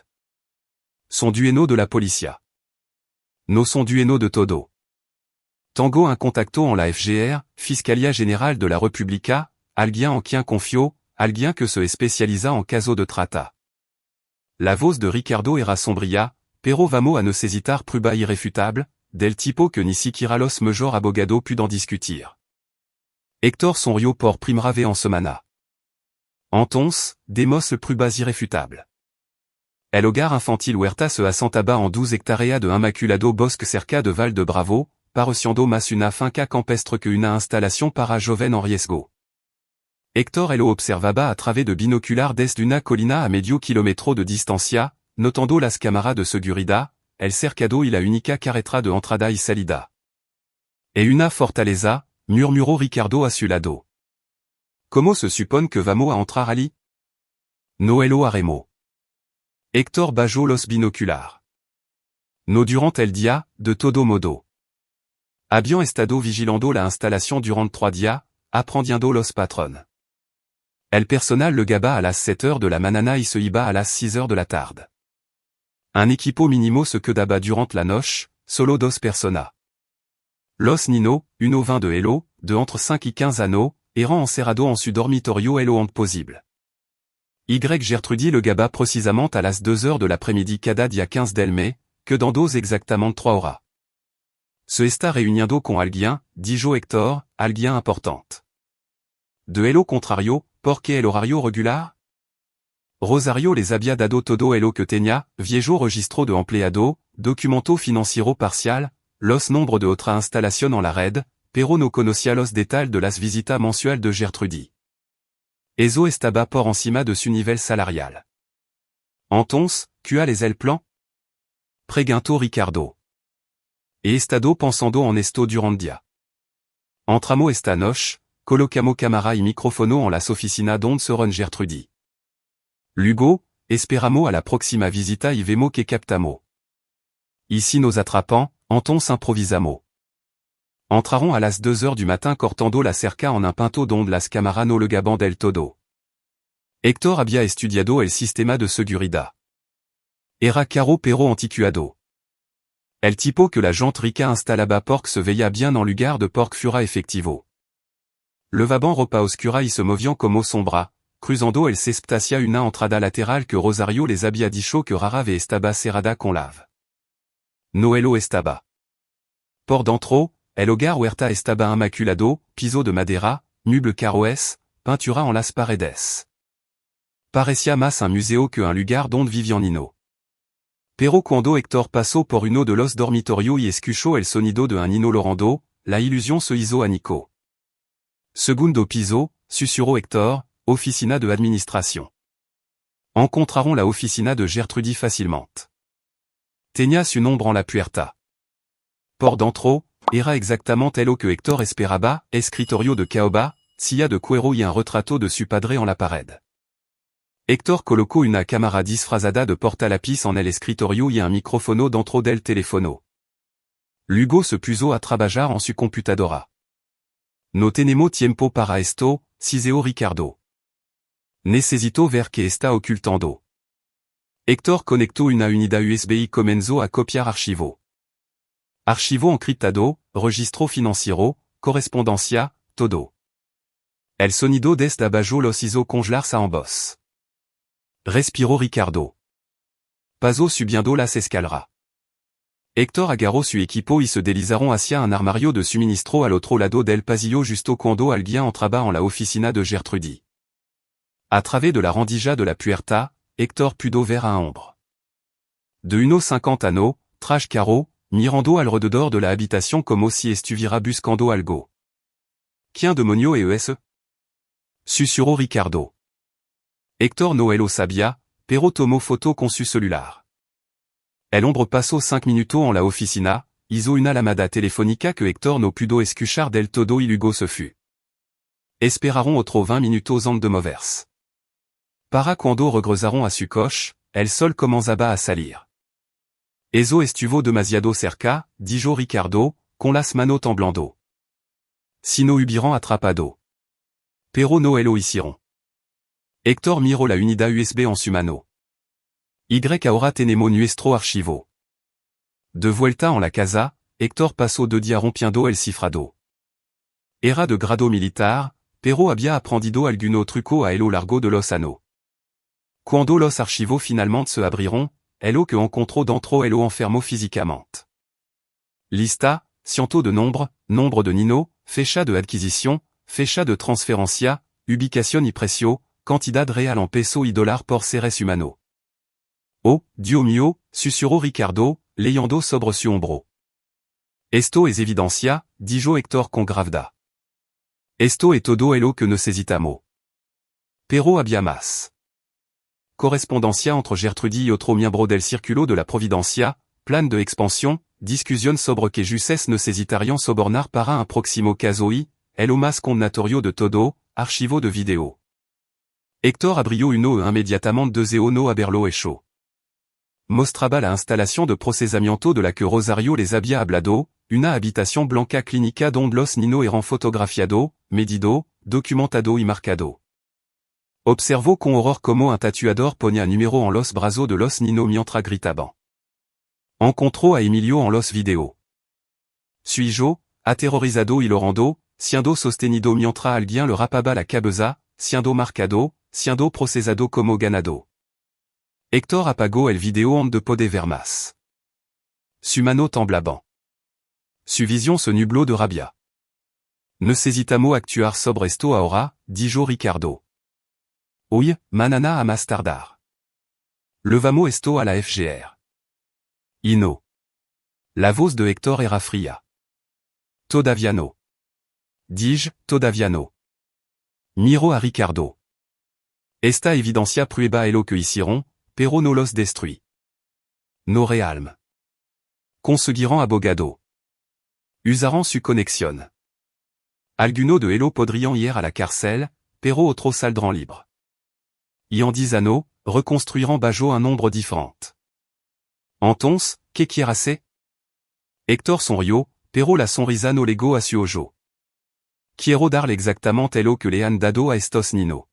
Son dueno de la policía. No son dueno de todo. Tengo un contacto en la FGR, Fiscalía General de la República, alguien en quien confio, alguien que se especializa en caso de trata. La voz de Ricardo era sombría, pero vamos a necesitar prueba irrefutable, del tipo que ni siquiera los mejor abogado pudan discutir. Héctor sonrió por primera vez en semana. Entonces, demos pruebas irrefutables. El hogar infantil Huerta se asentaba en 12 hectáreas de inmaculado bosque cerca de Val de Bravo, pareciendo más una finca campestre que una instalación para joven en riesgo. Héctor lo observaba a través de binoculares desde una colina a medio kilómetro de distancia, notando las cámaras de seguridad, el cercado y la única carretera de entrada y salida. Et una fortaleza, murmuró Ricardo a su lado. ¿Cómo se supone que vamos a entrar allí? No lo haremos. Héctor bajó los binoculares. No durante el día, de todo modo. Habían estado vigilando la instalación durante 3 días, aprendiendo los patrones. El personal le gaba a las 7 heures de la mañana y se iba a las 6 heures de la tarde. Un equipo mínimo se quedaba durante la noche, solo 2 personas. Los Nino, uno 20 de elo, de entre 5 y 15 años, eran encerrados en su dormitorio lo antes posible. Y Gertrudis le gaba precisamente a las 2 heures de l'après-midi cada día 15 del mes, que dans 2 exactement 3 horas. Se está reuniendo con alguien, dijo Héctor, alguien importante. De elo contrario, porque el horario regular? Rosario les había dado todo elo que tenía, viejo registro de empleado, documento financiero parcial, los nombres de otra instalación en la red, pero no conocía los detalles de las visitas mensuales de Gertrudis. Eso estaba por encima de su nivel salarial. Entonces, ¿cuáles el plan? Preguntó Ricardo. He estado pensando en esto durante día. Entramos esta noche, colocamos cámara y micrófono en las oficinas donde se run Gertrudis. Luego, esperamos a la próxima visita y vemos que captamos. Y si nos atrapan, entonces improvisamos. Entraron a las 2 heures du matin cortando la cerca en un pinto donde las cámaras no le gaban del todo. Héctor había estudiado el sistema de seguridad. Era caro pero antiquado. El tipo que la gente rica instalaba porque se veía bien en lugar de porque fuera efectivo. Levaban ropa oscura y se movian como sombra, cruzando el césped hacia una entrada lateral que Rosario les había dicho que rara vez estaba cerrada con llave. No lo estaba. Por dentro, el hogar Huerta estaba inmaculado, piso de madera, meubles carroes, pintura en las paredes. Parecía más un museo que un lugar donde vivían Nino. Pero cuando Héctor pasó por uno de los dormitorios y escuchó el sonido de un Nino llorando, la illusion se hizo a Nico. Segundo piso, susurró Hector, officina de administration. Encontraron la officina de Gertrudis facilement. Tenías un nombre en la puerta. Por dentro, era exactamente lo que Hector esperaba, escritorio de caoba, silla de cuero y un retrato de su padre en la pared. Hector colocó una cámara disfrazada de portalapis en el escritorio y un micrófono dentro del teléfono. Luego se puso a trabajar en su computadora. No tenemos tiempo para esto, ciseo Ricardo. Necesito ver qué está ocultando. Hector conectó una unidad USB y comenzó a copiar archivo. Archivo encriptado, registro financiero, correspondencia, todo. El sonido desde abajo los hizo congelarse en voz. Respiró Ricardo. Pasó subiendo las escaleras. Hector agarró su equipo y se deslizaron hacia un armario de suministro al otro lado del pasillo justo cuando alguien entraba en la oficina de Gertrudis. A través de la rendija de la puerta, Hector pudo ver un hombre. De unos 50 años, traje caro, mirando alrededor de la habitación como si estuviera buscando algo. ¿Quién demonio es? Susurró Ricardo. Hector no lo sabía, pero tomó foto con su celular. El hombre pasó 5 minutos en la oficina, hizo una llamada telefónica que Hector no pudo escuchar del todo y luego se fue. Esperaron otros 20 minutos antes de moverse. Para cuando regresaron a su coche, el sol comenzaba a salir. Eso estuvo demasiado cerca, dijo Ricardo, con las manos temblando. Si no hubieran atrapado. Pero no lo hicieron. Hector miró la unidad USB en su mano. Y ahora tenemos nuestro archivo. De vuelta en la casa, Hector pasó de día rompiendo el cifrado. Era de grado militar, pero había aprendido alguno truco a lo largo de los años. Cuando los archivos finalmente se abrieron, lo que encontró dentro lo enfermó físicamente. Lista, ciento de nombre de Nino, fecha de adquisición, fecha de transferencia, ubicación y precio, cantidad real en peso y dólar por seres humanos. Oh, Dios mío, susurró Ricardo, leyendo sobre su hombro. Esto es evidencia, dijo Hector con gravedad. Esto es todo lo que necesitamos. Pero había más. Correspondencia entre Gertrudis y otro miembro del Círculo de la Providencia, plan de expansión, discusión sobre que jueces necesitarían sobornar para un próximo caso y, lo más condonatorio de todo, archivo de video. Hector abrió uno inmediatamente deseo no haberlo hecho. Mostraba la instalación de procesamiento de la que Rosario les había hablado, una habitación blanca clínica donde los niños eran fotografiado, medido, documentado y marcado. Observó con horror como un tatuador ponía número en los brazos de los niños mientras gritaban. Encontró a Emilio en los video. Suijo, aterrorizado y llorando, siendo sostenido mientras alguien le rapaba la cabeza, siendo marcado, siendo procesado como ganado. Hector apagó el video antes de poder ver más. Su mano temblaba. Su visión se nubló de rabia. Necesitamos actuar sobre esto ahora, dijo Ricardo. Oui, manana a más tardar. Levamos esto a la FGR. Y no. La voz de Hector era fría. Todavía no. Dis, todavía no. Miró a Ricardo. Esta evidencia prueba lo que hicieron, pero no los destruí. No realm. Conseguirán abogado. Usarán su conexión. Alguno de elo podrían ir a la cárcel, pero otros saldrán libres. Y en 10 años, reconstruirán bajo un nombre différent. Entonces, ¿qué quiere hacer? Hector sonrió, pero la sonrisa no llegó a su ojo. Quiero darle exactamente lo que le han dado a estos niños.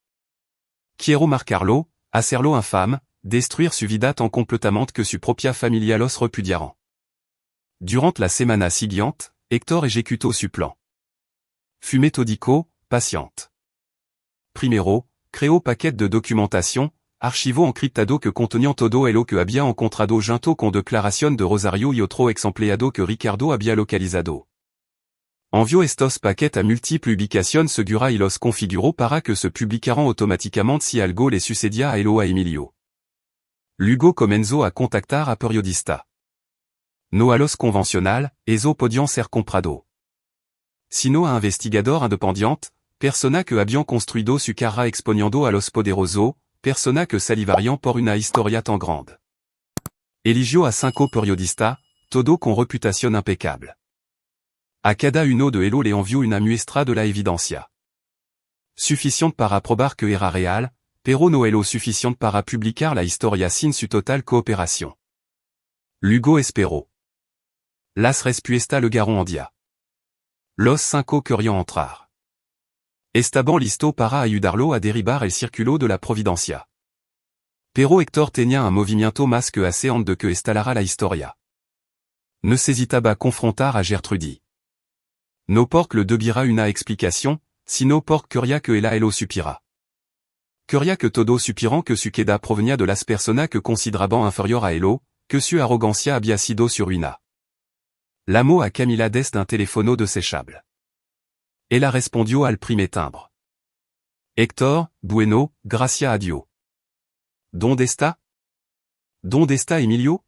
Quiero marcarlo, hacerlo infame, destruir su vida tan completamente que su propia familia los repudiarán. Durant la semana siguiente, Hector ejecutó su plan. Fut méthodico, paciente. Primero, creó paquet de documentación, archivo encriptado que contenían todo lo que había encontrado junto con declaración de Rosario y otro ex empleado que Ricardo había localizado. Envió estos paquets a múltiples ubicaciones segura y los configuró para que se publicaran automáticamente si algo le sucedía a él a Emilio. Luego comenzó a contactar a periodistas. No a los convencional, eso podían ser comprado. Sino a investigador independiente, persona que habían construido su carrera exponiendo a los poderosos, persona que salivarian por una historia tan grande. Eligio a cinco periodista, todo con reputación impecable. A cada uno de ellos le envió una muestra de la evidencia suficiente para probar que era real, pero no elo suficiente para publicar la historia sin su total cooperación. Luego espero. Las respuestas le garon en día. Los cinco querían entrar. Estaban listo para ayudarlo a derribar el círculo de la providencia. Pero Héctor tenía un movimiento más que assez de que instalara la historia. Ne s'hésitaba a confrontar a Gertrudis. No porque le debira una explicación, sino porque quería que ella lo supira. Quería que todo supirant que su queda provenía de las personas que consideraban inferior a elo, que su arrogancia había sido su ruina. Llamó a Camila desde un teléfono desechable. Ella respondió al primer timbre. Héctor, bueno, gracias a Dios. ¿Dónde está? ¿Dónde está Emilio?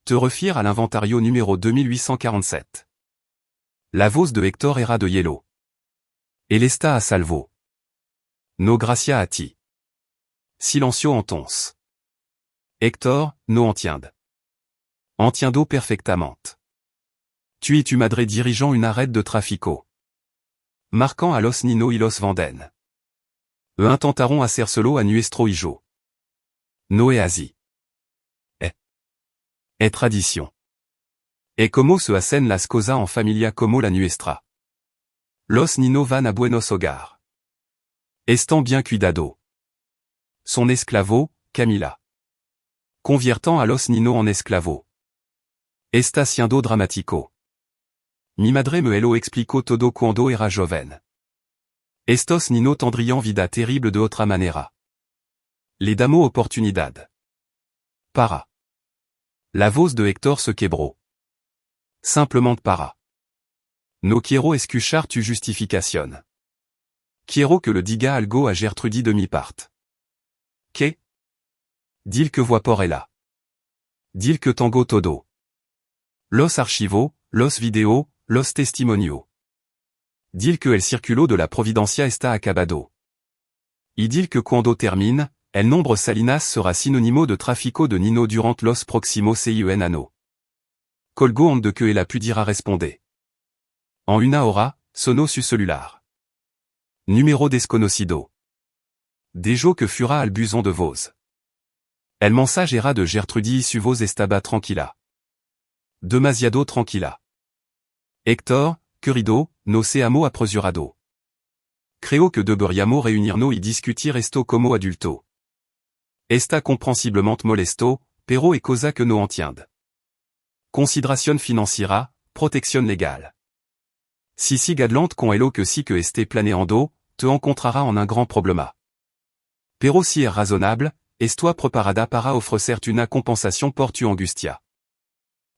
Te refieres à l'inventario numéro 2847. La voz de Héctor era de hielo. El está a salvo. No gracias a ti. Silencio entonces. Héctor, no entiende. Entiendo perfectamente. Tu es tu madre dirigeant une red de trafico. Marquant a los Nino y los Vanden. Intentaron hacérselo a nuestro hijo. No es así. Es tradición. Et como se hacen las cosas en familia como la nuestra. Los Nino van a buenos hogar. Están bien cuidado. Son esclavo, Camila. Conviertant a los Nino en esclavo. Está siendo dramático. Mi madre me lo explicó todo cuando era joven. Estos Nino tendrían vida terrible de otra manera. Le damos oportunidad. Para. La voz de Héctor se quebró. Simplement para. No quiero escuchar tu justificación. Quiero que le diga algo a Gertrudis de mi parte. ¿Qué? Dile que voy por ella. Dile que tengo todo. Los archivos, los videos, los testimonios. Dile que el círculo de la providencia está acabado. Y dile que cuando termine, el nombre Salinas sera sinónimo de tráfico de Nino durant los próximos 6 años. Colgo onde que ella pudiera responder. En una hora, sonó su celular. Número desconocido. Dejo que fura al buzón de voz. El mensaje era de Gertrudis y su voz estaba tranquila. Demasiado tranquila. Héctor, querido, no seamos apresurado. Creo que deberíamos reunirnos y discutir esto como adulto. Está comprensiblemente molesto, pero es cosa que no entiende. Consideración financiera, protección legal. Si sigue adelante con elo que si que esté planeando, te encontrará en un grand problema. Pero si es razonable, estoy preparada para ofrecerte una compensación por tu angustia.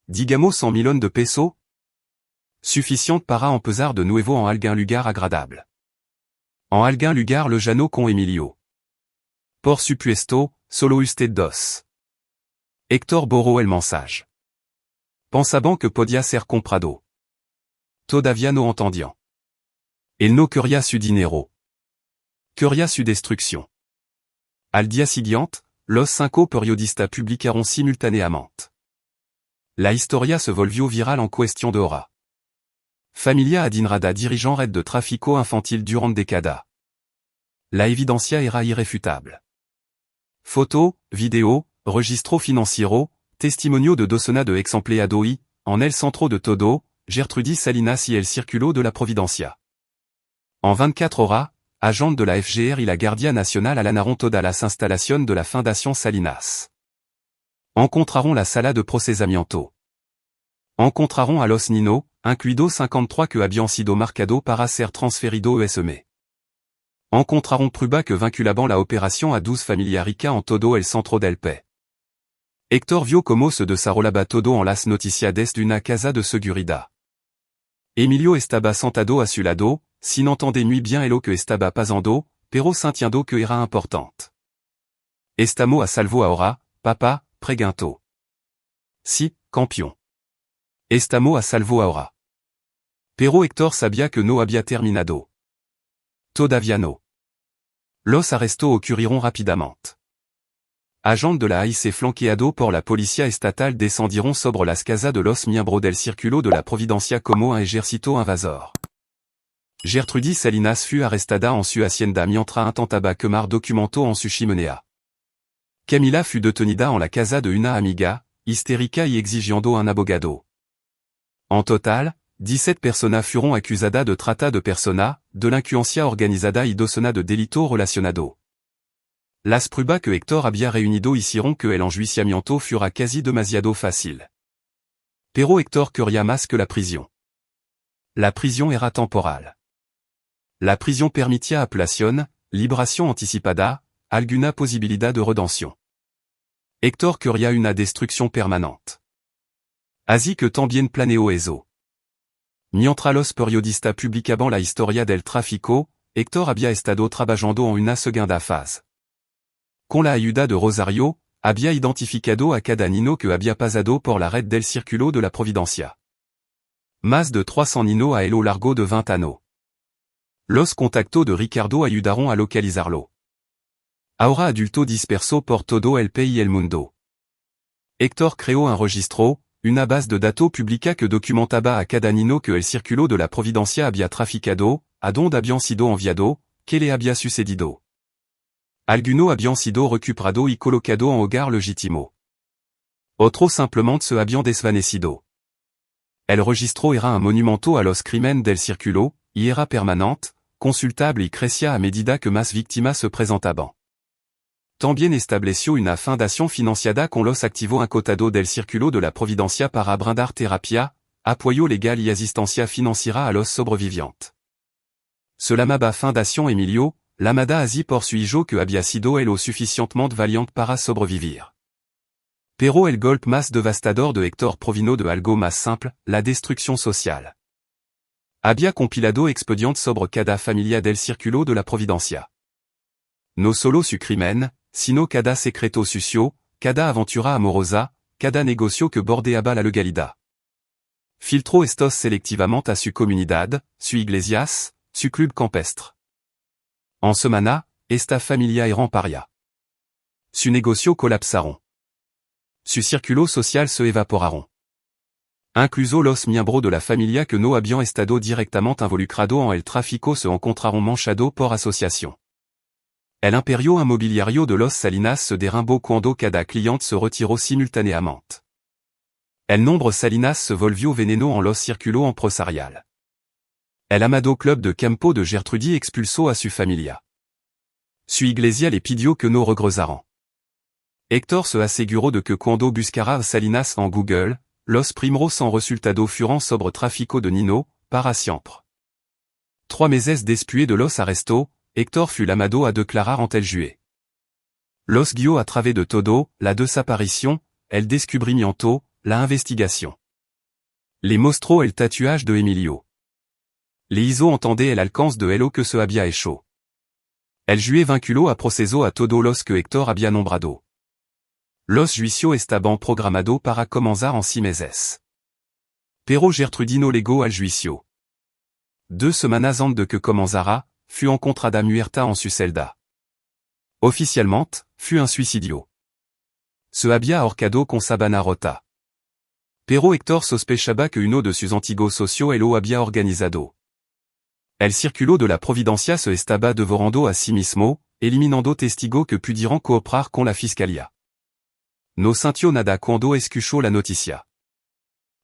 Digamos 100 millones de pesos? Suficiente para empezar de nuevo en algún lugar agradable. En algún lugar lejano con Emilio. Por supuesto, solo usted dos. Héctor borró el mensaje. Pensaban que podía ser comprado. Todavía no entendían. Él no quería su dinero. Quería su destrucción. Al día siguiente, los cinco periodistas publicaron simultáneamente. La historia se volvió viral en cuestión de hora. Familia adinrada dirigeant red de tráfico infantil durant décadas. La evidencia era irrefutable. Foto, vidéo, registro financiero, testimonio de docena de exempleados y, en el centro de todo, Gertrudis Salinas y el círculo de la providencia. En 24 horas, agentes de la FGR y la Guardia Nacional allanaron todas las instalaciones de la Fundación Salinas. Encontraron la sala de procesamiento. Encontraron a los Nino, incluido 53 que habían sido marcado para ser transferido ESM. Encontraron prueba que vinculaban la operación a 12 familia rica en todo el centro del país. Héctor vio como se desarrollaba todo en las noticias de una casa de seguridad. Emilio estaba sentado a su lado, sin entender muy bien lo que estaba pasando, pero sintiendo que era importante. Estamos a salvo ahora, papá, preguntó. Sí, campeón. Estamos a salvo ahora. Pero Hector sabia que no había terminado todavía. Los arrestó ocurrieron rapidamente. Agentes de la AIC flanqueado por la policía estatal descendieron sobre las casas de los miembros del círculo de la Providencia como un ejército invasor. Gertrudis Salinas fut arrestada en su hacienda mientras intentaba quemar documento en su chimenea. Camila fut detenida en la casa de una amiga, histérica y exigiendo un abogado. En total, 17 personas fueron acusadas de trata de personas, delincuencia organizada y docena de delito relacionado. Las pruebas que Hector había reunido hicieron que el enjuiciamiento fuera casi demasiado fácil. Pero Hector quería más que la prisión. La prisión era temporal. La prisión permitía apelación, liberación anticipada, alguna posibilidad de redención. Hector quería una destrucción permanente. Así que también planeó eso. Mientras los periodistas publicaban la historia del tráfico, Hector había estado trabajando en una segunda fase. Con la ayuda de Rosario, había identificado a cada niño que había pasado por la red del círculo de la Providencia. Más de 300 niños a lo largo de 20 años. Los contactos de Ricardo ayudaron a localizarlo. Ahora adulto disperso por todo el país y el mundo. Hector creó un registro, una base de datos publica que documentaba a cada niño que el círculo de la Providencia había traficado, a donde habían sido enviado, que le había sucedido. Algunos habían sido recuperados y colocados en hogar legítimo. Otros simplemente se habían desvanecido. El registro era un monumento a los crímenes del círculo, y era permanente, consultable y crecía a medida que más víctimas se presentaban. También estableció una fundación financiada con los activos incautados del círculo de la Providencia para brindar terapia, apoyo legal y asistencia financiera a los sobrevivientes. Se llamaba Fundación Emilio, llamada así por su hijo que había sido lo suficientemente valiente para sobrevivir. Pero el golpe más devastador de Hector provino de algo más simple, la destrucción social. Había compilado expedientes sobre cada familia del círculo de la Providencia. No solo su crimen, sino cada secreto sucio, cada aventura amorosa, cada negocio que bordeaba la legalidad. Filtró estos selectivamente a su comunidad, su iglesias, su club campestre. En semana, esta familia eran paria. Su negocio colapsaron. Su círculo social se evaporaron. Incluso los miembros de la familia que no habían estado directamente involucrados en el tráfico se encontraron manchados por asociación. El imperio inmobiliario de los Salinas se derrumbó cuando cada cliente se retiró simultáneamente. El nombre Salinas se volvió veneno en los círculos empresarial. El amado club de campo de Gertrudis expulsó a su familia. Su iglesia le pidió que no regresaran. Hector se aseguró de que cuando buscara Salinas en Google, los primeros resultados fueron sobre tráfico de niños, para siempre. 3 meses después de los arrestos, Hector fut llamado a declarar ante el juez. Los guió a través de todo, la desaparición, el descubrimiento, la investigación. Le mostró el tatuaje de Emilio. Le hizo entender el alcance de lo que se había hecho. El juez vinculó a proceso a todos los que Hector había nombrado. Los juicios estaban programados para comenzar en 6 meses. Pero Gertrudis no legó al juicio. 2 semanas antes de que comenzara, fut encontrada muerta en su celda. Oficialmente, fut un suicidio. Se había ahorcado con sabana rota. Pero Hector sospechaba que uno de sus antiguos socios lo había organizado. El círculo de la Providencia se estaba devorando a sí mismo, eliminando testigos que pudieran cooperar con la fiscalía. No sintió nada cuando escuchó la noticia.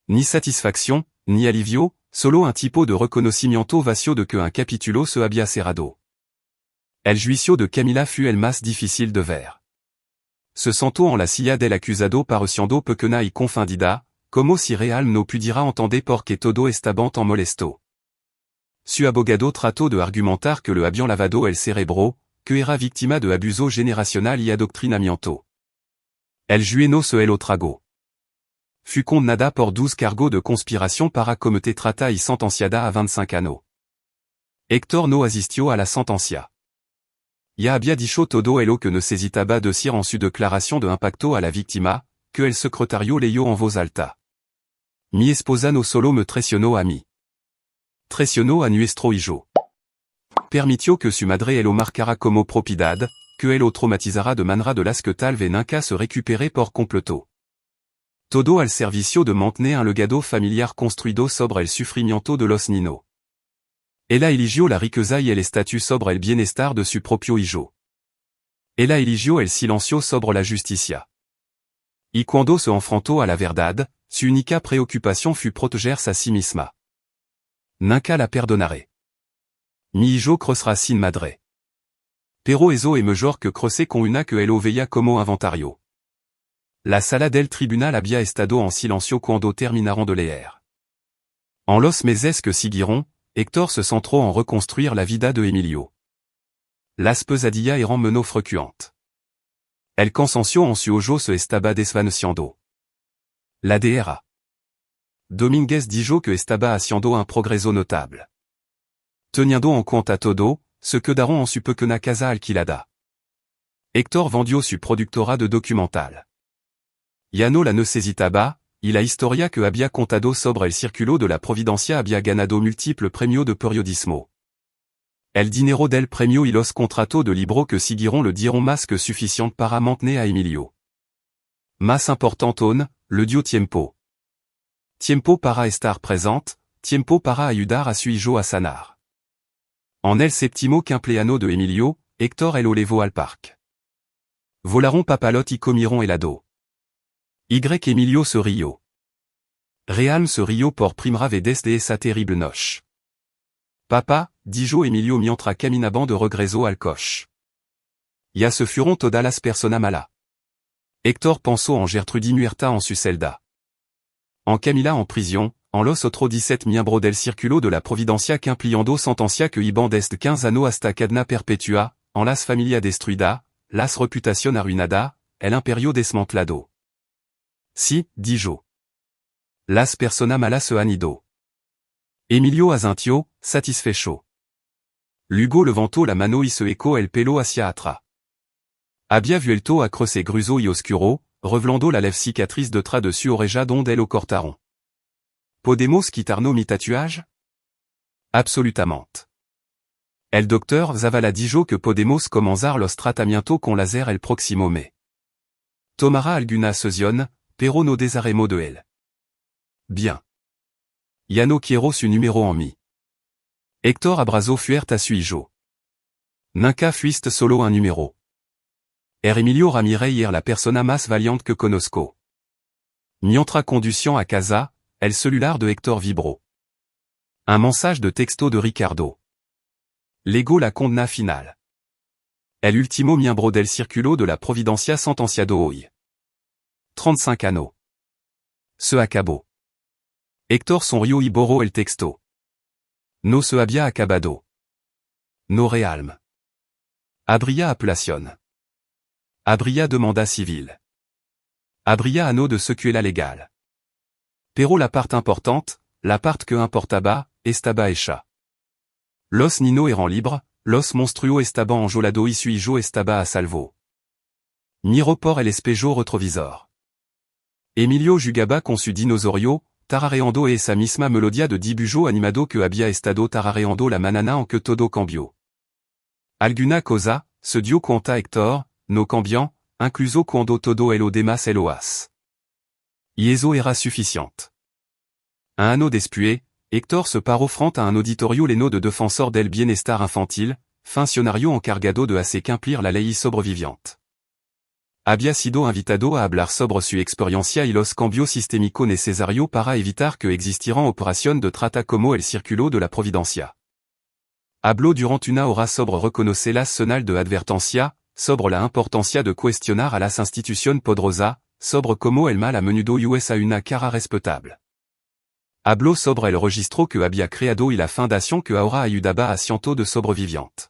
Ni satisfacción, ni alivio, solo un tipo de reconocimiento vacío de que un capítulo se había cerrado. El juicio de Camila fut el más difícil de ver. Se sentó en la silla del acusado pareciendo pequeña y confundida, como si real no pudiera entender por qué todo estaba tan molesto. Su abogado trató de argumentar que le habían lavado el cerebro, que era víctima de abuso generacional y adoctrinamiento. El juez no se lo tragó. Fut condenada por 12 cargos de conspiración para cometer trata y sentenciada a 25 años. Hector no asistió a la sentencia. Ya había dicho todo lo que necesitaba decir en su declaración de impacto a la víctima, que el secretario leyó en voz alta. Mi esposa no solo me traicionó a mí. Treciono a nuestro hijo. Permitio que su madre el marcara como propiedad, que el o traumatizará de manera de las que tal vez nunca se recupere por completo. Todo al servicio de mantener un legado familiar construido sobre el sufrimiento de los niños. Ella eligió la riqueza y el estatus sobre el bienestar de su propio hijo. Ella eligió el silencio sobre la justicia. Y cuando se enfrentó a la verdad, su única preocupación fut protegerse a sí misma. Nunca la perdonaré. Mi hijo crecerá sin madre. Pero eso es mejor que crecer con una que él veía como inventario. La sala del tribunal había estado en silencio cuando terminaron de leer. En los meses que siguieron, Héctor se centró en reconstruire la vida de Emilio. Las pesadillas eran menos frecuentes. El cansancio en su ojo se estaba desvaneciendo. La DR. Domínguez dijo que estaba haciendo un progreso notable. Teniendo en cuenta todo, se quedaron en su pequeña casa alquilada. Héctor vendió su productora de documental. Ya no la necesitaba, y la historia que había contado sobre el círculo de la Providencia había ganado múltiples premios de periodismo. El dinero del premio y los contratos de libro que siguieron le dieron más que suficiente para mantener a Emilio. Más importante aún, le dio tiempo. Tiempo para estar presente, tiempo para ayudar a su hijo a sanar. En el séptimo cumpleaños de Emilio, Héctor lo llevó al parque. Volaron papalote y comieron helado. Emilio se rió. Realme se rió por primera vez desde esa terrible noche. Papa, dijo Emilio mientras caminaban de regreso al coche. Ya se fueron todas las personas malas. Héctor pensó en Gertrudis muerta en su celda. En Camila en prisión, en los otros 17 miembros del círculo de la Providencia cumpliendo sentencia que iban desde 15 años hasta cadena perpetua, en las familias destruidas, las reputación arruinada, el imperio desmantelado. Sí, dijo. Las personas malas se han ido. Emilio asintió, satisfecho. Luego levantó la mano y se echó el pelo hacia atrás. Había vuelto a crecer grueso y oscuro, revelando la leve cicatriz detrás de su oreja donde lo cortaron. ¿Podemos quitarnos mi tatuaje? Absolutamente. El doctor Zavala dijo que podemos comenzar los tratamientos con láser el próximo mes. Tomará alguna sesión, pero no desharemos de él. Bien. Ya no quiero su número en mí. Héctor abrazó fuerte a su hijo. Nunca fuiste solo un número. Emilio Ramírez es la persona más valiente que conozco. Mientras conducían a casa, el celular de Héctor vibró. Un mensaje de texto de Ricardo. Llegó la condena final. El último miembro del círculo de la Providencia sentenciado hoy. 35 años. Se acabó. Héctor sonrió y borró el texto. No se había acabado. No realme. Habría apelación. Habría demanda civil. Habría anneau de secuela legal. Pero la parte importante, la parte que importaba, estaba hecha. Los niños eran libres, los monstruos estaban enjaulados y su hijo estaba a salvo. Miró por el espejo retrovisor. Emilio jugaba con su dinosaurio, tarareando esa misma melodia de dibujo animado que había estado tarareando la manana en que todo cambió. Alguna cosa, se dio cuenta Héctor, no cambian, incluso cuando todo lo demás eloas. Y eso era suficiente. Un anneau después, Héctor se paró frente a un auditorio lleno de defensor del bienestar infantil, funcionario encargado de hacer cumplir la ley sobreviviente. Había sido invitado a hablar sobre su experiencia y los cambios sistémicos necesarios para evitar que existieran operaciones de trata como el círculo de la Providencia. Habló durante una hora sobre reconocer las señales de advertencia, sobre la importancia de cuestionar a las instituciones poderosas, sobre cómo el mal a menudo es a una cara respetable. Habló sobre el registro que había creado y la fundación que ahora ayudaba a cientos de sobrevivientes.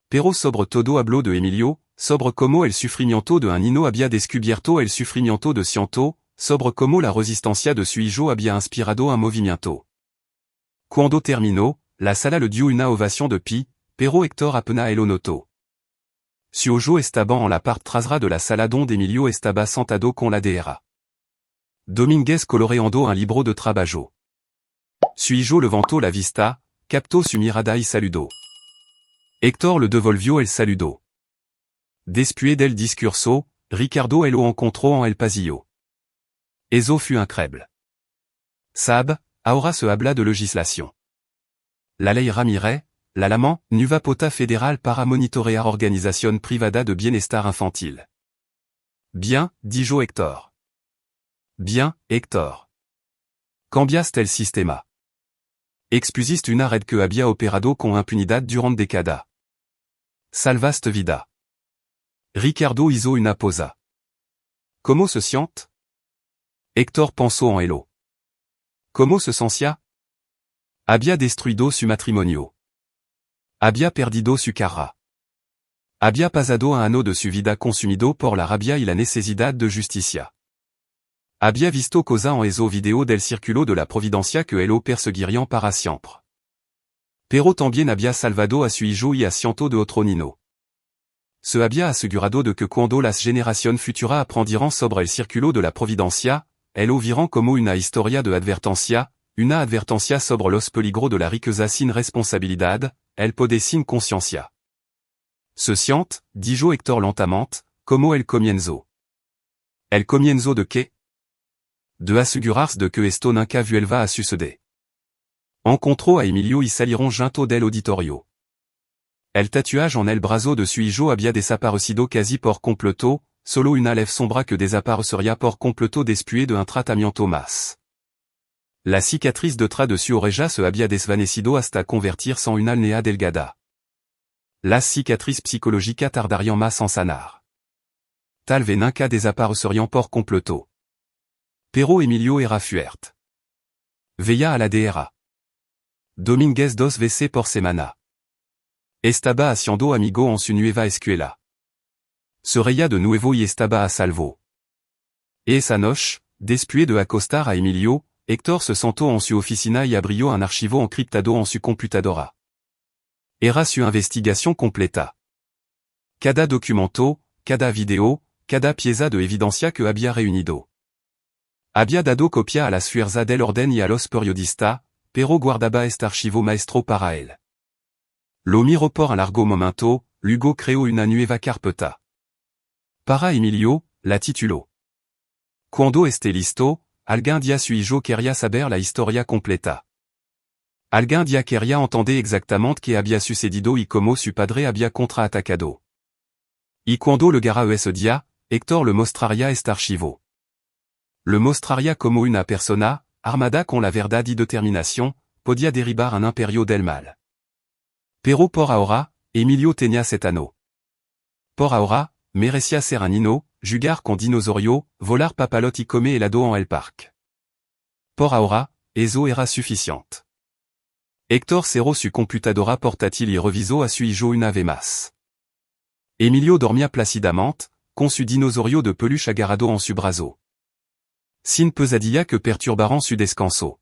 Pero sobre todo habló de Emilio, sobre cómo el sufrimiento de un niño había descubierto el sufrimiento de cientos, sobre cómo la resistencia de su hijo había inspirado un movimiento. Cuando terminó, la sala le dio una ovación de pie, pero Héctor apenas lo notó. Su hijo estaba en la parte trasera de la sala donde Emilio estaba sentado con la DR. Domínguez coloreando un libro de trabajo. Suijo levanto la vista, capto su mirada y saludo. Hector le devolvió el saludo. Después del discurso, Ricardo lo encontró en el pasillo. Eso fut increíble. Sab, ahora se habla de legislación. La ley Ramírez, la Laman, nueva pota federal para monitorear organización privada de bienestar infantil. Bien, dijo Hector. Bien, Hector. Cambiaste el sistema. Expusiste una red que había operado con impunidad durante décadas. Salvaste vida. Ricardo hizo una pausa. ¿Cómo se siente? Hector pensó en Elo. ¿Cómo se sentía? Había destruido su matrimonio. Había perdido su carrera. Había pasado un año de su vida consumido por la rabia y la necesidad de justicia. Había visto cosa en eso video del círculo de la providencia que Elo perseguirían para siempre. Pero también había salvado a su hijo y a cientos de otro niño. Se había asegurado de que cuando las generaciones futuras aprendirán sobre el círculo de la providencia, Elo virán como una historia de advertencia sobre los peligros de la riqueza sin responsabilidad, el poder sin conciencia. Se siente, dijo Hector lentamente, como el comienzo. ¿El comienzo de qué? De asegurarse de que esto nunca vuelva a suceder. Encontró a Emilio y salieron juntos del auditorio. El tatuaje en el brazo de su hijo había desaparecido casi por completo, solo una leve sombra que desaparecería por completo después de un tratamiento más. La cicatriz detrás de su oreja se había desvanecido hasta convertirse en una alnea delgada. Las cicatrices psicológicas tardarían más en sanar. Tal vez nunca desaparecerían por completo. Pero Emilio era fuerte. Veía a la DR. Domínguez 2 veces por semana. Estaba haciendo amigo en su nueva escuela. Se reía de nuevo y estaba a salvo. Esa noche, después de acostar a Emilio, Hector se sentó en su oficina y abrió un archivo encriptado en su computadora. Era su investigación completa. Cada documento, cada video, cada pieza de evidencia que había reunido. Había dado copia a las fuerzas del orden y a los periodistas, pero guardaba este archivo maestro para él. Lo miró por un largo momento, luego creó una nueva carpeta. Para Emilio, la tituló. Cuando esté listo, alguien dia su hijo quería saber la historia completa. Alguien dia quería entender exactamente qué había sucedido y cómo su padre había contraatacado. Y cuando llegara ese día, Hector le mostraría este archivo. Le mostraría como una persona, armada con la verdad y determinación, podía derribar un imperio del mal. Pero por ahora, Emilio tenía cet anneau. Por ahora, merecía ser un niño, jugar con dinosaurio, volar papalote y comer helado en el parque. Por ahora, eso era suficiente. Hector cerró su computadora portátil y revisó a su hijo una vez más. Emilio dormía plácidamente, con su dinosaurio de peluche agarrado en su brazo. Sin pesadilla que perturbaran su descanso.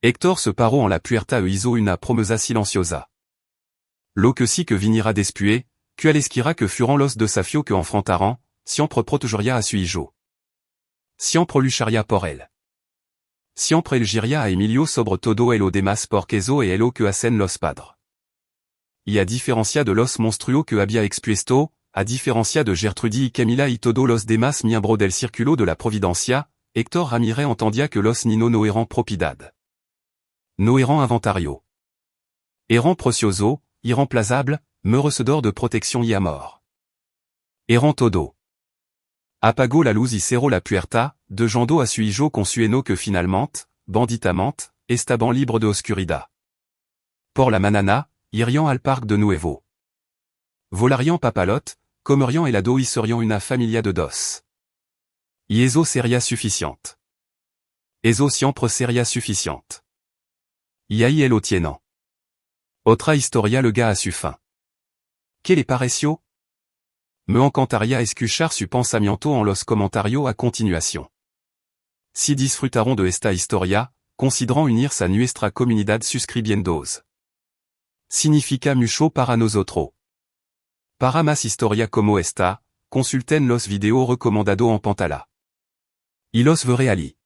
Hector se paró en la puerta e hizo una promesa silenciosa. Lo que sí que viniera después, cualesquiera que fueran los desafios que enfrentaran, siempre protegería a su hijo. Siempre lucharía por él. Siempre elegiría a Emilio sobre todo el demás porque eso es lo que hacen los padres. Y a diferencia de los monstruos que había expuesto, a diferencia de Gertrudis y Camila y todos los demás miembros del círculo de la providencia, Hector Ramírez entendía que los niños no eran propiedad. No eran inventario. Eran precioso, irreemplazable, merecedor de protección y amor. Eran todo. Apagó la luz y cerró la puerta, dejando a su hijo con su eno que finalmente, banditamente, estaban libre de oscuridad. Por la mañana, irían al parque de nuevo. Volarían papalote, comerían helado y serían una familia de dos. Y eso sería suficiente. Eso siempre sería suficiente. Y ahí lo tienen. Otra historia llega a su fin. ¿Qué le pareció? Me encantaría escuchar su pensamiento en los comentarios a continuación. Si disfrutaron de esta historia, consideran unirse a nuestra comunidad suscribiéndose. Significa mucho para nosotros. Para más historia como esta, consulten los videos recomendados en pantalla. Y los veré allí.